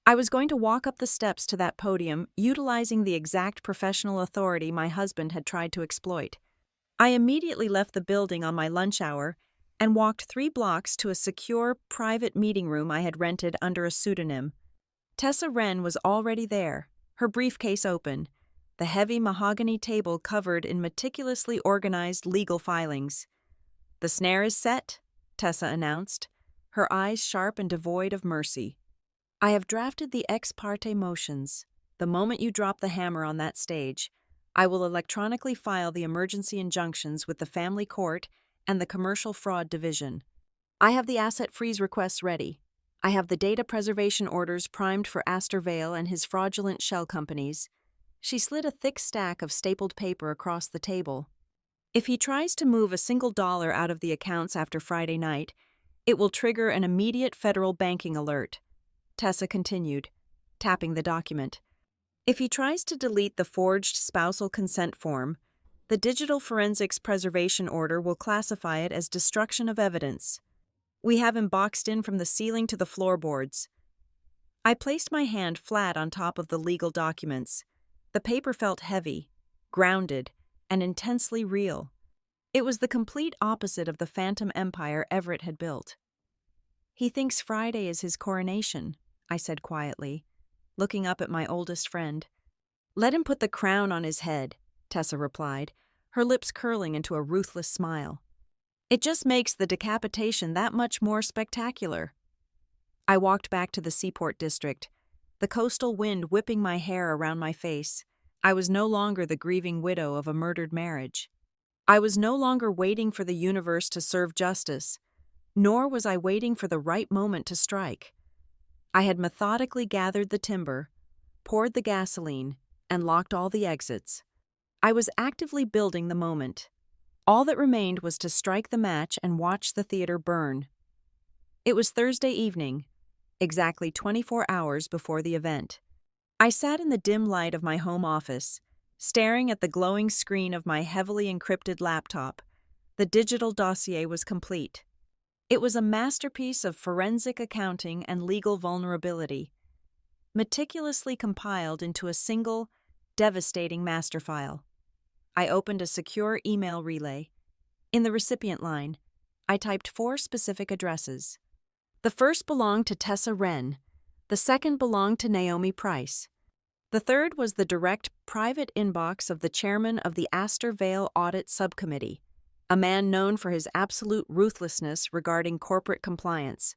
I was going to walk up the steps to that podium, utilizing the exact professional authority my husband had tried to exploit. I immediately left the building on my lunch hour and walked 3 blocks to a secure, private meeting room I had rented under a pseudonym. Tessa Wren was already there, her briefcase open, the heavy mahogany table covered in meticulously organized legal filings. "The snare is set," Tessa announced, her eyes sharp and devoid of mercy. "I have drafted the ex parte motions. The moment you drop the hammer on that stage, I will electronically file the emergency injunctions with the family court and the commercial fraud division. I have the asset freeze requests ready. I have the data preservation orders primed for Astor Vale and his fraudulent shell companies." She slid a thick stack of stapled paper across the table. "If he tries to move a single dollar out of the accounts after Friday night, it will trigger an immediate federal banking alert," Tessa continued, tapping the document. "If he tries to delete the forged spousal consent form, the digital forensics preservation order will classify it as destruction of evidence. We have him boxed in from the ceiling to the floorboards." I placed my hand flat on top of the legal documents. The paper felt heavy, grounded, and intensely real. It was the complete opposite of the phantom empire Everett had built. "He thinks Friday is his coronation," I said quietly, looking up at my oldest friend. "Let him put the crown on his head," Tessa replied, her lips curling into a ruthless smile. "It just makes the decapitation that much more spectacular." I walked back to the Seaport district, the coastal wind whipping my hair around my face. I was no longer the grieving widow of a murdered marriage. I was no longer waiting for the universe to serve justice, nor was I waiting for the right moment to strike. I had methodically gathered the timber, poured the gasoline, and locked all the exits. I was actively building the moment. All that remained was to strike the match and watch the theater burn. It was Thursday evening, exactly 24 hours before the event. I sat in the dim light of my home office, staring at the glowing screen of my heavily encrypted laptop. The digital dossier was complete. It was a masterpiece of forensic accounting and legal vulnerability, meticulously compiled into a single, devastating master file. I opened a secure email relay. In the recipient line, I typed 4 specific addresses. The first belonged to Tessa Wren, the second belonged to Naomi Price. The third was the direct, private inbox of the chairman of the Astor Vale Audit Subcommittee, a man known for his absolute ruthlessness regarding corporate compliance.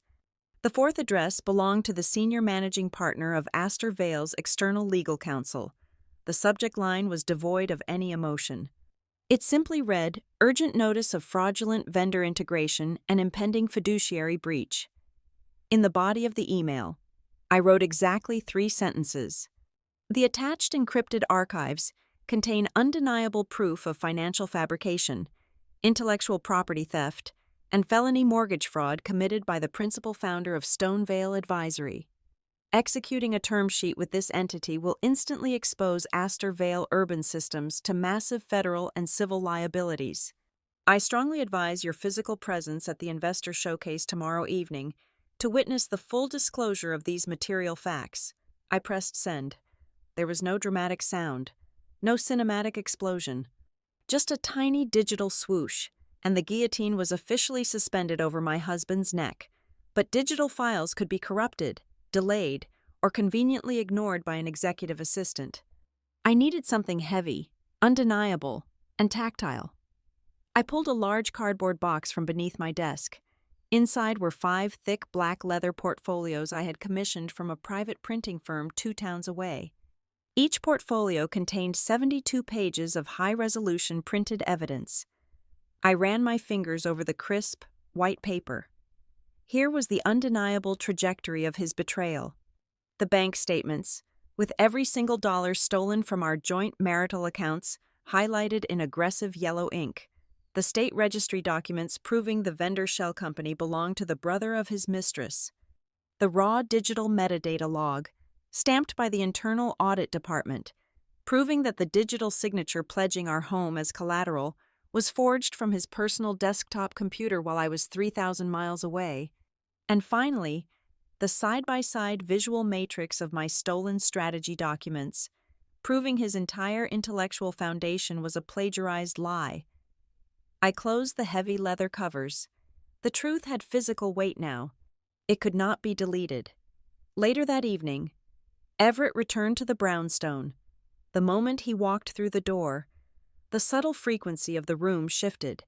The fourth address belonged to the senior managing partner of Astor Vale's external legal counsel. The subject line was devoid of any emotion. It simply read, "Urgent notice of fraudulent vendor integration and impending fiduciary breach." In the body of the email, I wrote exactly 3 sentences. The attached encrypted archives contain undeniable proof of financial fabrication, intellectual property theft, and felony mortgage fraud committed by the principal founder of Stonevale Advisory. Executing a term sheet with this entity will instantly expose Astor Vale Urban Systems to massive federal and civil liabilities. I strongly advise your physical presence at the investor showcase tomorrow evening to witness the full disclosure of these material facts. I pressed send. There was no dramatic sound, no cinematic explosion, just a tiny digital swoosh, and the guillotine was officially suspended over my husband's neck. But digital files could be corrupted, delayed, or conveniently ignored by an executive assistant. I needed something heavy, undeniable, and tactile. I pulled a large cardboard box from beneath my desk. Inside were 5 thick black leather portfolios I had commissioned from a private printing firm 2 towns away. Each portfolio contained 72 pages of high-resolution printed evidence. I ran my fingers over the crisp, white paper. Here was the undeniable trajectory of his betrayal. The bank statements, with every single dollar stolen from our joint marital accounts, highlighted in aggressive yellow ink. The state registry documents proving the vendor shell company belonged to the brother of his mistress. The raw digital metadata log, stamped by the Internal Audit Department, proving that the digital signature pledging our home as collateral was forged from his personal desktop computer while I was 3,000 miles away. And finally, the side-by-side visual matrix of my stolen strategy documents, proving his entire intellectual foundation was a plagiarized lie. I closed the heavy leather covers. The truth had physical weight now. It could not be deleted. Later that evening, Everett returned to the brownstone. The moment he walked through the door, the subtle frequency of the room shifted.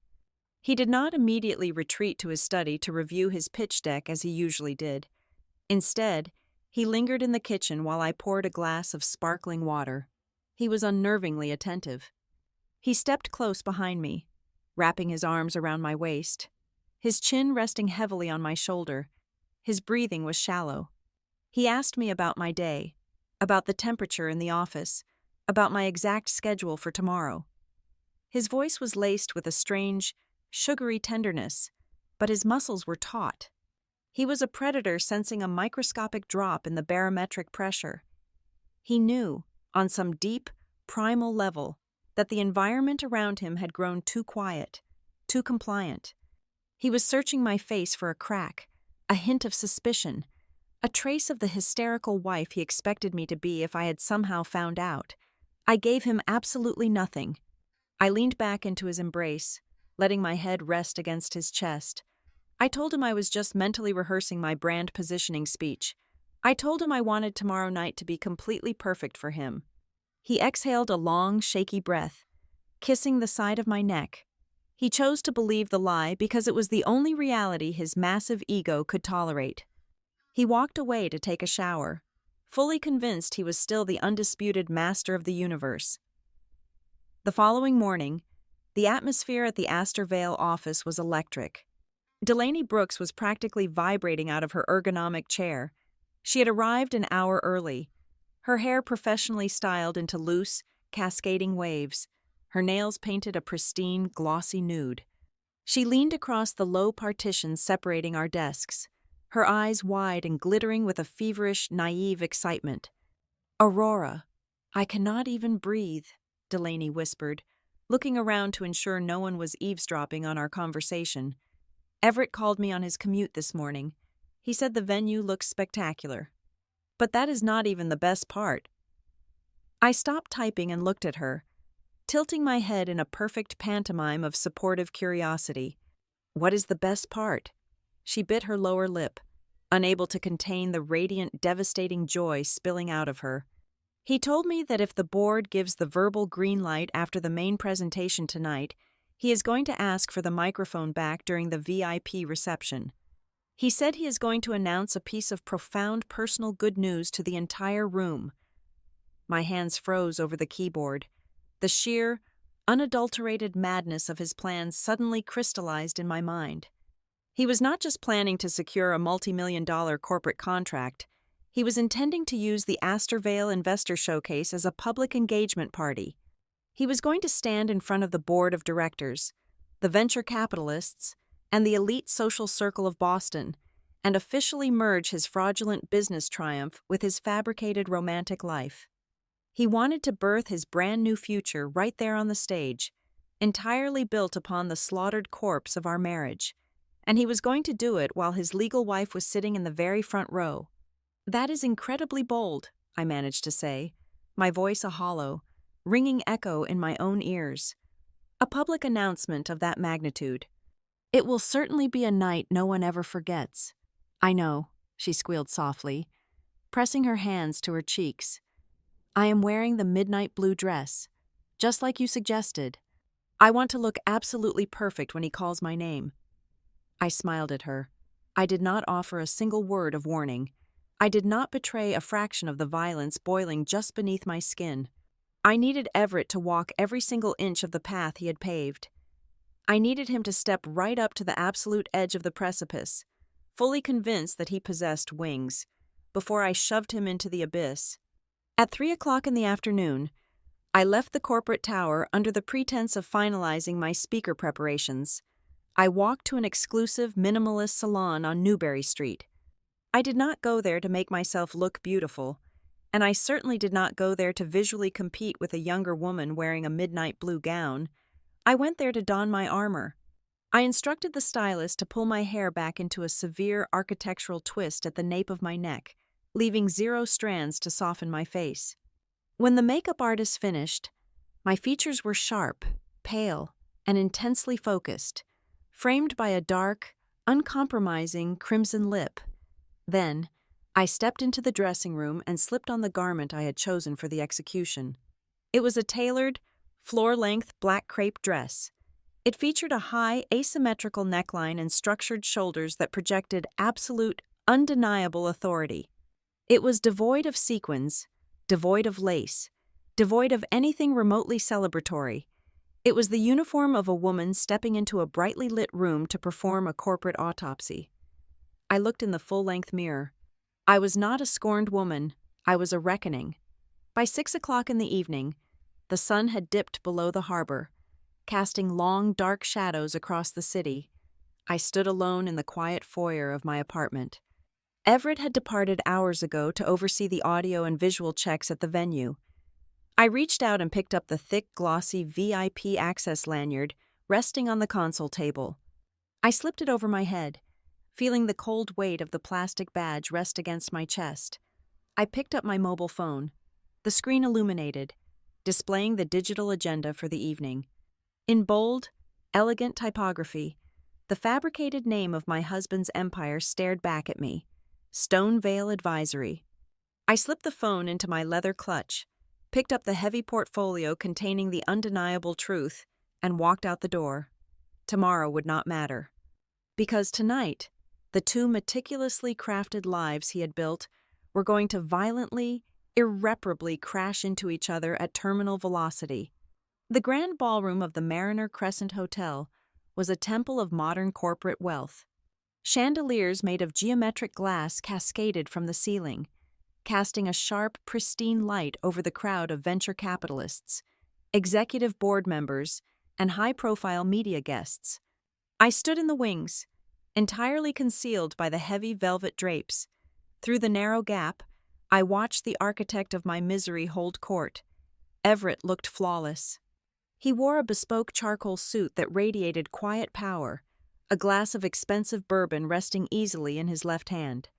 He did not immediately retreat to his study to review his pitch deck as he usually did. Instead, he lingered in the kitchen while I poured a glass of sparkling water. He was unnervingly attentive. He stepped close behind me, wrapping his arms around my waist, his chin resting heavily on my shoulder. His breathing was shallow. He asked me about my day, about the temperature in the office, about my exact schedule for tomorrow. His voice was laced with a strange, sugary tenderness, but his muscles were taut. He was a predator sensing a microscopic drop in the barometric pressure. He knew, on some deep, primal level, that the environment around him had grown too quiet, too compliant. He was searching my face for a crack, a hint of suspicion, a trace of the hysterical wife he expected me to be if I had somehow found out, I gave him absolutely nothing. I leaned back into his embrace, letting my head rest against his chest. I told him I was just mentally rehearsing my brand positioning speech. I told him I wanted tomorrow night to be completely perfect for him. He exhaled a long, shaky breath, kissing the side of my neck. He chose to believe the lie because it was the only reality his massive ego could tolerate. He walked away to take a shower, fully convinced he was still the undisputed master of the universe. The following morning, the atmosphere at the Astorvale office was electric. Delaney Brooks was practically vibrating out of her ergonomic chair. She had arrived an hour early, her hair professionally styled into loose, cascading waves, her nails painted a pristine, glossy nude. She leaned across the low partitions separating our desks, her eyes wide and glittering with a feverish, naive excitement. "Aurora, I cannot even breathe," Delaney whispered, looking around to ensure no one was eavesdropping on our conversation. "Everett called me on his commute this morning. He said the venue looks spectacular. But that is not even the best part." I stopped typing and looked at her, tilting my head in a perfect pantomime of supportive curiosity. "What is the best part?" She bit her lower lip, unable to contain the radiant, devastating joy spilling out of her. "He told me that if the board gives the verbal green light after the main presentation tonight, he is going to ask for the microphone back during the VIP reception. He said he is going to announce a piece of profound personal good news to the entire room." My hands froze over the keyboard. The sheer, unadulterated madness of his plans suddenly crystallized in my mind. He was not just planning to secure a multi-million-dollar corporate contract. He was intending to use the Astorvale Investor Showcase as a public engagement party. He was going to stand in front of the board of directors, the venture capitalists, and the elite social circle of Boston, and officially merge his fraudulent business triumph with his fabricated romantic life. He wanted to birth his brand new future right there on the stage, entirely built upon the slaughtered corpse of our marriage, and he was going to do it while his legal wife was sitting in the very front row. "That is incredibly bold," I managed to say, my voice a hollow, ringing echo in my own ears. "A public announcement of that magnitude. It will certainly be a night no one ever forgets." "I know," she squealed softly, pressing her hands to her cheeks. "I am wearing the midnight blue dress, just like you suggested. I want to look absolutely perfect when he calls my name." I smiled at her. I did not offer a single word of warning. I did not betray a fraction of the violence boiling just beneath my skin. I needed Everett to walk every single inch of the path he had paved. I needed him to step right up to the absolute edge of the precipice, fully convinced that he possessed wings, before I shoved him into the abyss. At 3 o'clock in the afternoon, I left the corporate tower under the pretense of finalizing my speaker preparations. I walked to an exclusive minimalist salon on Newbury Street. I did not go there to make myself look beautiful, and I certainly did not go there to visually compete with a younger woman wearing a midnight blue gown. I went there to don my armor. I instructed the stylist to pull my hair back into a severe architectural twist at the nape of my neck, leaving 0 strands to soften my face. When the makeup artist finished, my features were sharp, pale, and intensely focused, framed by a dark, uncompromising crimson lip. Then, I stepped into the dressing room and slipped on the garment I had chosen for the execution. It was a tailored, floor-length black crepe dress. It featured a high, asymmetrical neckline and structured shoulders that projected absolute, undeniable authority. It was devoid of sequins, devoid of lace, devoid of anything remotely celebratory. It was the uniform of a woman stepping into a brightly lit room to perform a corporate autopsy. I looked in the full-length mirror. I was not a scorned woman. I was a reckoning. By 6 o'clock in the evening, the sun had dipped below the harbor, casting long, dark shadows across the city. I stood alone in the quiet foyer of my apartment. Everett had departed hours ago to oversee the audio and visual checks at the venue. I reached out and picked up the thick, glossy VIP access lanyard resting on the console table. I slipped it over my head, feeling the cold weight of the plastic badge rest against my chest. I picked up my mobile phone. The screen illuminated, displaying the digital agenda for the evening. In bold, elegant typography, the fabricated name of my husband's empire stared back at me. Stonevale Advisory. I slipped the phone into my leather clutch, picked up the heavy portfolio containing the undeniable truth, and walked out the door. Tomorrow would not matter. Because tonight, the two meticulously crafted lives he had built were going to violently, irreparably crash into each other at terminal velocity. The grand ballroom of the Mariner Crescent Hotel was a temple of modern corporate wealth. Chandeliers made of geometric glass cascaded from the ceiling, casting a sharp, pristine light over the crowd of venture capitalists, executive board members, and high-profile media guests. I stood in the wings, entirely concealed by the heavy velvet drapes. Through the narrow gap, I watched the architect of my misery hold court. Everett looked flawless. He wore a bespoke charcoal suit that radiated quiet power, a glass of expensive bourbon resting easily in his left hand.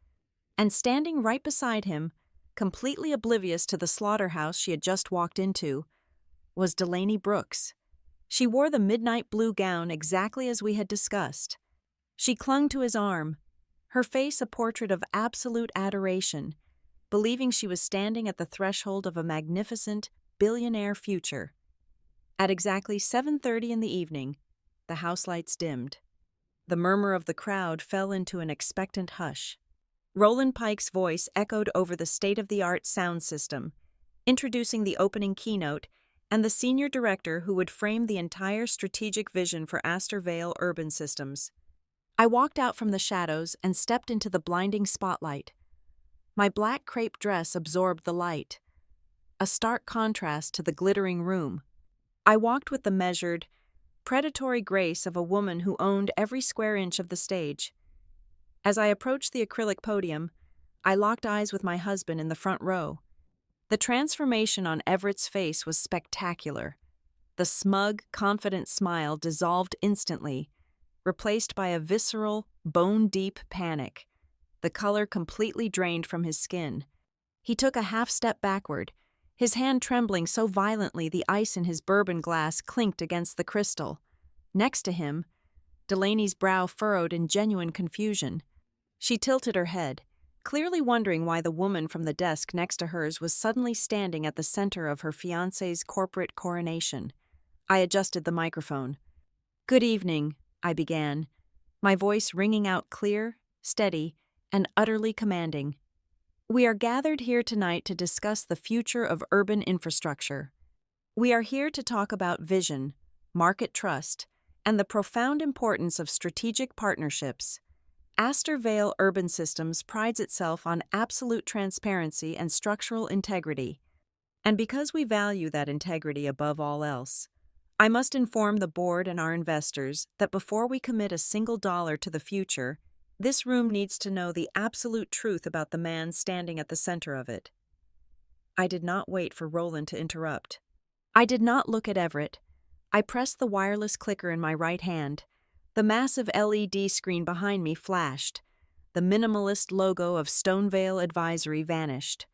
And standing right beside him, completely oblivious to the slaughterhouse she had just walked into, was Delaney Brooks. She wore the midnight blue gown exactly as we had discussed. She clung to his arm, her face a portrait of absolute adoration, believing she was standing at the threshold of a magnificent, billionaire future. At exactly 7:30 in the evening, the house lights dimmed. The murmur of the crowd fell into an expectant hush. Roland Pike's voice echoed over the state-of-the-art sound system, introducing the opening keynote and the senior director who would frame the entire strategic vision for Astor Vale Urban Systems. I walked out from the shadows and stepped into the blinding spotlight. My black crepe dress absorbed the light, a stark contrast to the glittering room. I walked with the measured, predatory grace of a woman who owned every square inch of the stage. As I approached the acrylic podium, I locked eyes with my husband in the front row. The transformation on Everett's face was spectacular. The smug, confident smile dissolved instantly, replaced by a visceral, bone-deep panic. The color completely drained from his skin. He took a half-step backward, his hand trembling so violently the ice in his bourbon glass clinked against the crystal. Next to him, Delaney's brow furrowed in genuine confusion. She tilted her head, clearly wondering why the woman from the desk next to hers was suddenly standing at the center of her fiancé's corporate coronation. I adjusted the microphone. "Good evening," I began, my voice ringing out clear, steady, and utterly commanding. "We are gathered here tonight to discuss the future of urban infrastructure. We are here to talk about vision, market trust, and the profound importance of strategic partnerships. Astor Vale Urban Systems prides itself on absolute transparency and structural integrity. And because we value that integrity above all else, I must inform the board and our investors that before we commit a single dollar to the future, this room needs to know the absolute truth about the man standing at the center of it." I did not wait for Roland to interrupt. I did not look at Everett. I pressed the wireless clicker in my right hand. The massive LED screen behind me flashed. The minimalist logo of Stonevale Advisory vanished.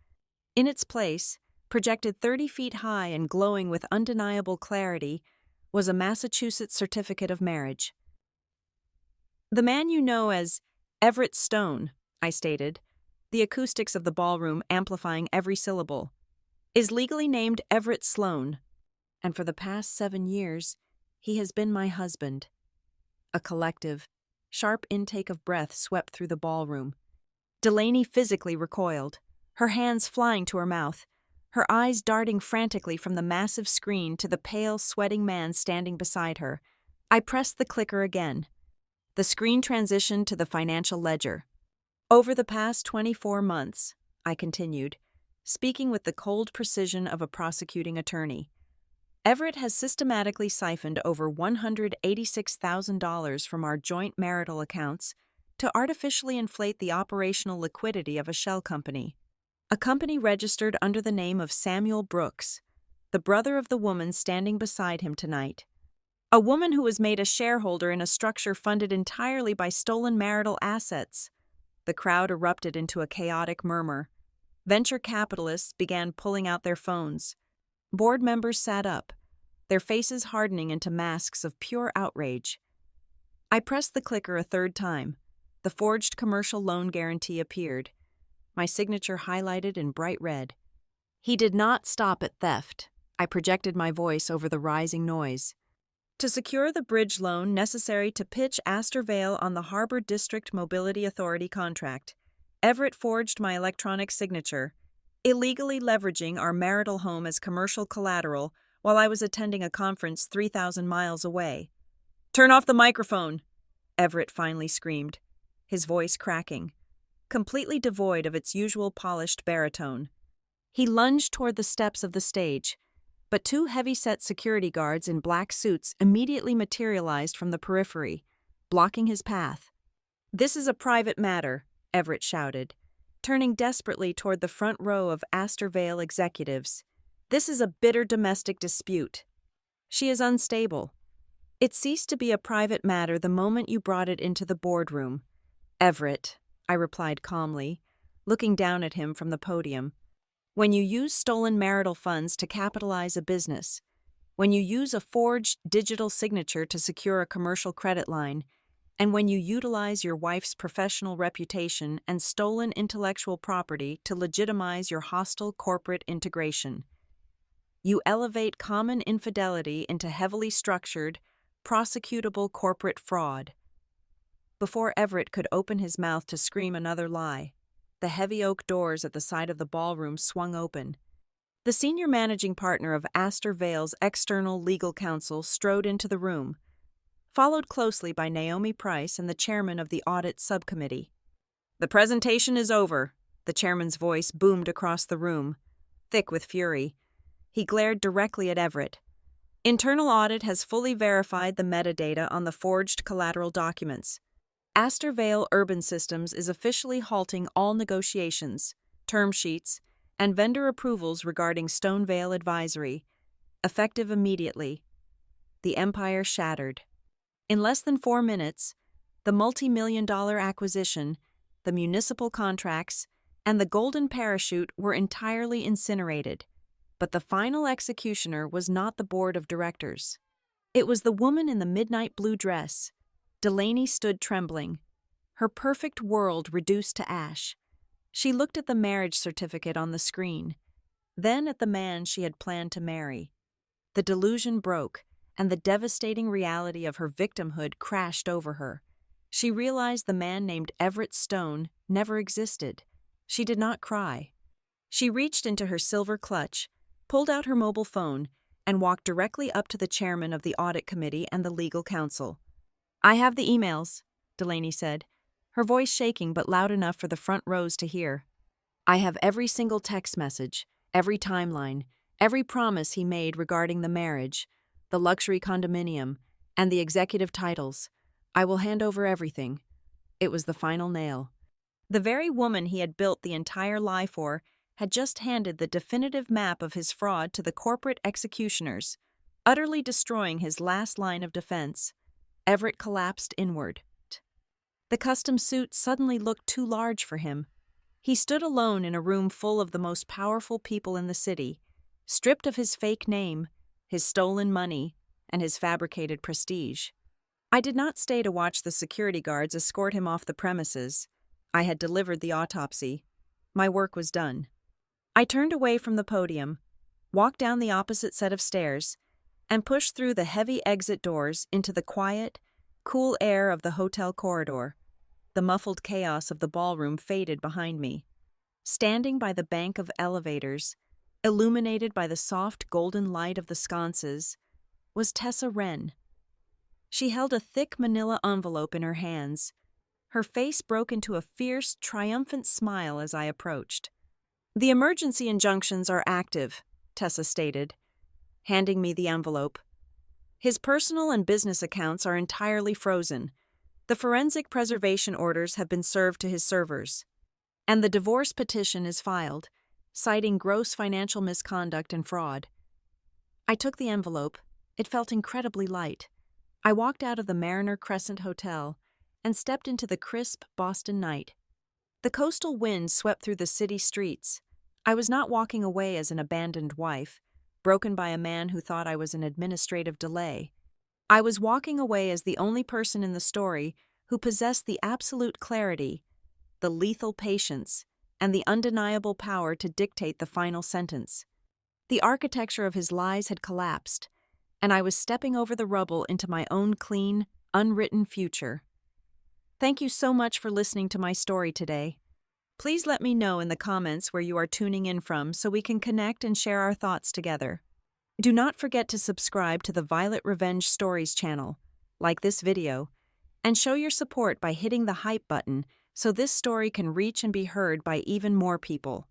In its place, projected 30 feet high and glowing with undeniable clarity, was a Massachusetts certificate of marriage. "The man you know as Everett Stone," I stated, the acoustics of the ballroom amplifying every syllable, "is legally named Everett Sloane, and for the past 7 years, he has been my husband." A collective, sharp intake of breath swept through the ballroom. Delaney physically recoiled, her hands flying to her mouth, her eyes darting frantically from the massive screen to the pale, sweating man standing beside her. I pressed the clicker again. The screen transitioned to the financial ledger. "Over the past 24 months," I continued, speaking with the cold precision of a prosecuting attorney, "Everett has systematically siphoned over $186,000 from our joint marital accounts to artificially inflate the operational liquidity of a shell company. A company registered under the name of Samuel Brooks, the brother of the woman standing beside him tonight. A woman who was made a shareholder in a structure funded entirely by stolen marital assets." The crowd erupted into a chaotic murmur. Venture capitalists began pulling out their phones. Board members sat up, their faces hardening into masks of pure outrage. I pressed the clicker a third time. The forged commercial loan guarantee appeared, my signature highlighted in bright red. He did not stop at theft. I projected my voice over the rising noise. To secure the bridge loan necessary to pitch Astor Vale on the Harbor District Mobility Authority contract, Everett forged my electronic signature, illegally leveraging our marital home as commercial collateral while I was attending a conference 3,000 miles away. "Turn off the microphone," Everett finally screamed, his voice cracking, completely devoid of its usual polished baritone. He lunged toward the steps of the stage, but two heavy-set security guards in black suits immediately materialized from the periphery, blocking his path. "This is a private matter," Everett shouted, turning desperately toward the front row of Astor Vale executives. "This is a bitter domestic dispute. She is unstable. It ceased to be a private matter the moment you brought it into the boardroom." "Everett," I replied calmly, looking down at him from the podium. "When you use stolen marital funds to capitalize a business, when you use a forged digital signature to secure a commercial credit line, and when you utilize your wife's professional reputation and stolen intellectual property to legitimize your hostile corporate integration, you elevate common infidelity into heavily structured, prosecutable corporate fraud." Before Everett could open his mouth to scream another lie, the heavy oak doors at the side of the ballroom swung open. The senior managing partner of Astor Vale's external legal counsel strode into the room, followed closely by Naomi Price and the chairman of the audit subcommittee. "The presentation is over," the chairman's voice boomed across the room, thick with fury. He glared directly at Everett. "Internal audit has fully verified the metadata on the forged collateral documents. Astor Vale Urban Systems is officially halting all negotiations, term sheets, and vendor approvals regarding Stone Vale Advisory, effective immediately." The empire shattered. In less than 4 minutes, the multi-million-dollar acquisition, the municipal contracts, and the golden parachute were entirely incinerated. But the final executioner was not the board of directors. It was the woman in the midnight blue dress. Delaney stood trembling, her perfect world reduced to ash. She looked at the marriage certificate on the screen, then at the man she had planned to marry. The delusion broke, and the devastating reality of her victimhood crashed over her. She realized the man named Everett Stone never existed. She did not cry. She reached into her silver clutch, pulled out her mobile phone, and walked directly up to the chairman of the audit committee and the legal counsel. "I have the emails," Delaney said, her voice shaking but loud enough for the front rows to hear. "I have every single text message, every timeline, every promise he made regarding the marriage, the luxury condominium, and the executive titles. I will hand over everything." It was the final nail. The very woman he had built the entire lie for had just handed the definitive map of his fraud to the corporate executioners, utterly destroying his last line of defense. Everett collapsed inward. The custom suit suddenly looked too large for him. He stood alone in a room full of the most powerful people in the city, stripped of his fake name, his stolen money, and his fabricated prestige. I did not stay to watch the security guards escort him off the premises. I had delivered the autopsy. My work was done. I turned away from the podium, walked down the opposite set of stairs, and pushed through the heavy exit doors into the quiet, cool air of the hotel corridor. The muffled chaos of the ballroom faded behind me. Standing by the bank of elevators, illuminated by the soft golden light of the sconces, was Tessa Wren. She held a thick manila envelope in her hands. Her face broke into a fierce, triumphant smile as I approached. "The emergency injunctions are active," Tessa stated, handing me the envelope. "His personal and business accounts are entirely frozen. The forensic preservation orders have been served to his servers. And the divorce petition is filed, citing gross financial misconduct and fraud." I took the envelope. It felt incredibly light. I walked out of the Mariner Crescent Hotel and stepped into the crisp Boston night. The coastal wind swept through the city streets. I was not walking away as an abandoned wife. broken by a man who thought I was an administrative delay. I was walking away as the only person in the story who possessed the absolute clarity, the lethal patience, and the undeniable power to dictate the final sentence. The architecture of his lies had collapsed, and I was stepping over the rubble into my own clean, unwritten future. Thank you so much for listening to my story today. Please let me know in the comments where you are tuning in from so we can connect and share our thoughts together. Do not forget to subscribe to the Violet Revenge Stories channel, like this video, and show your support by hitting the hype button so this story can reach and be heard by even more people.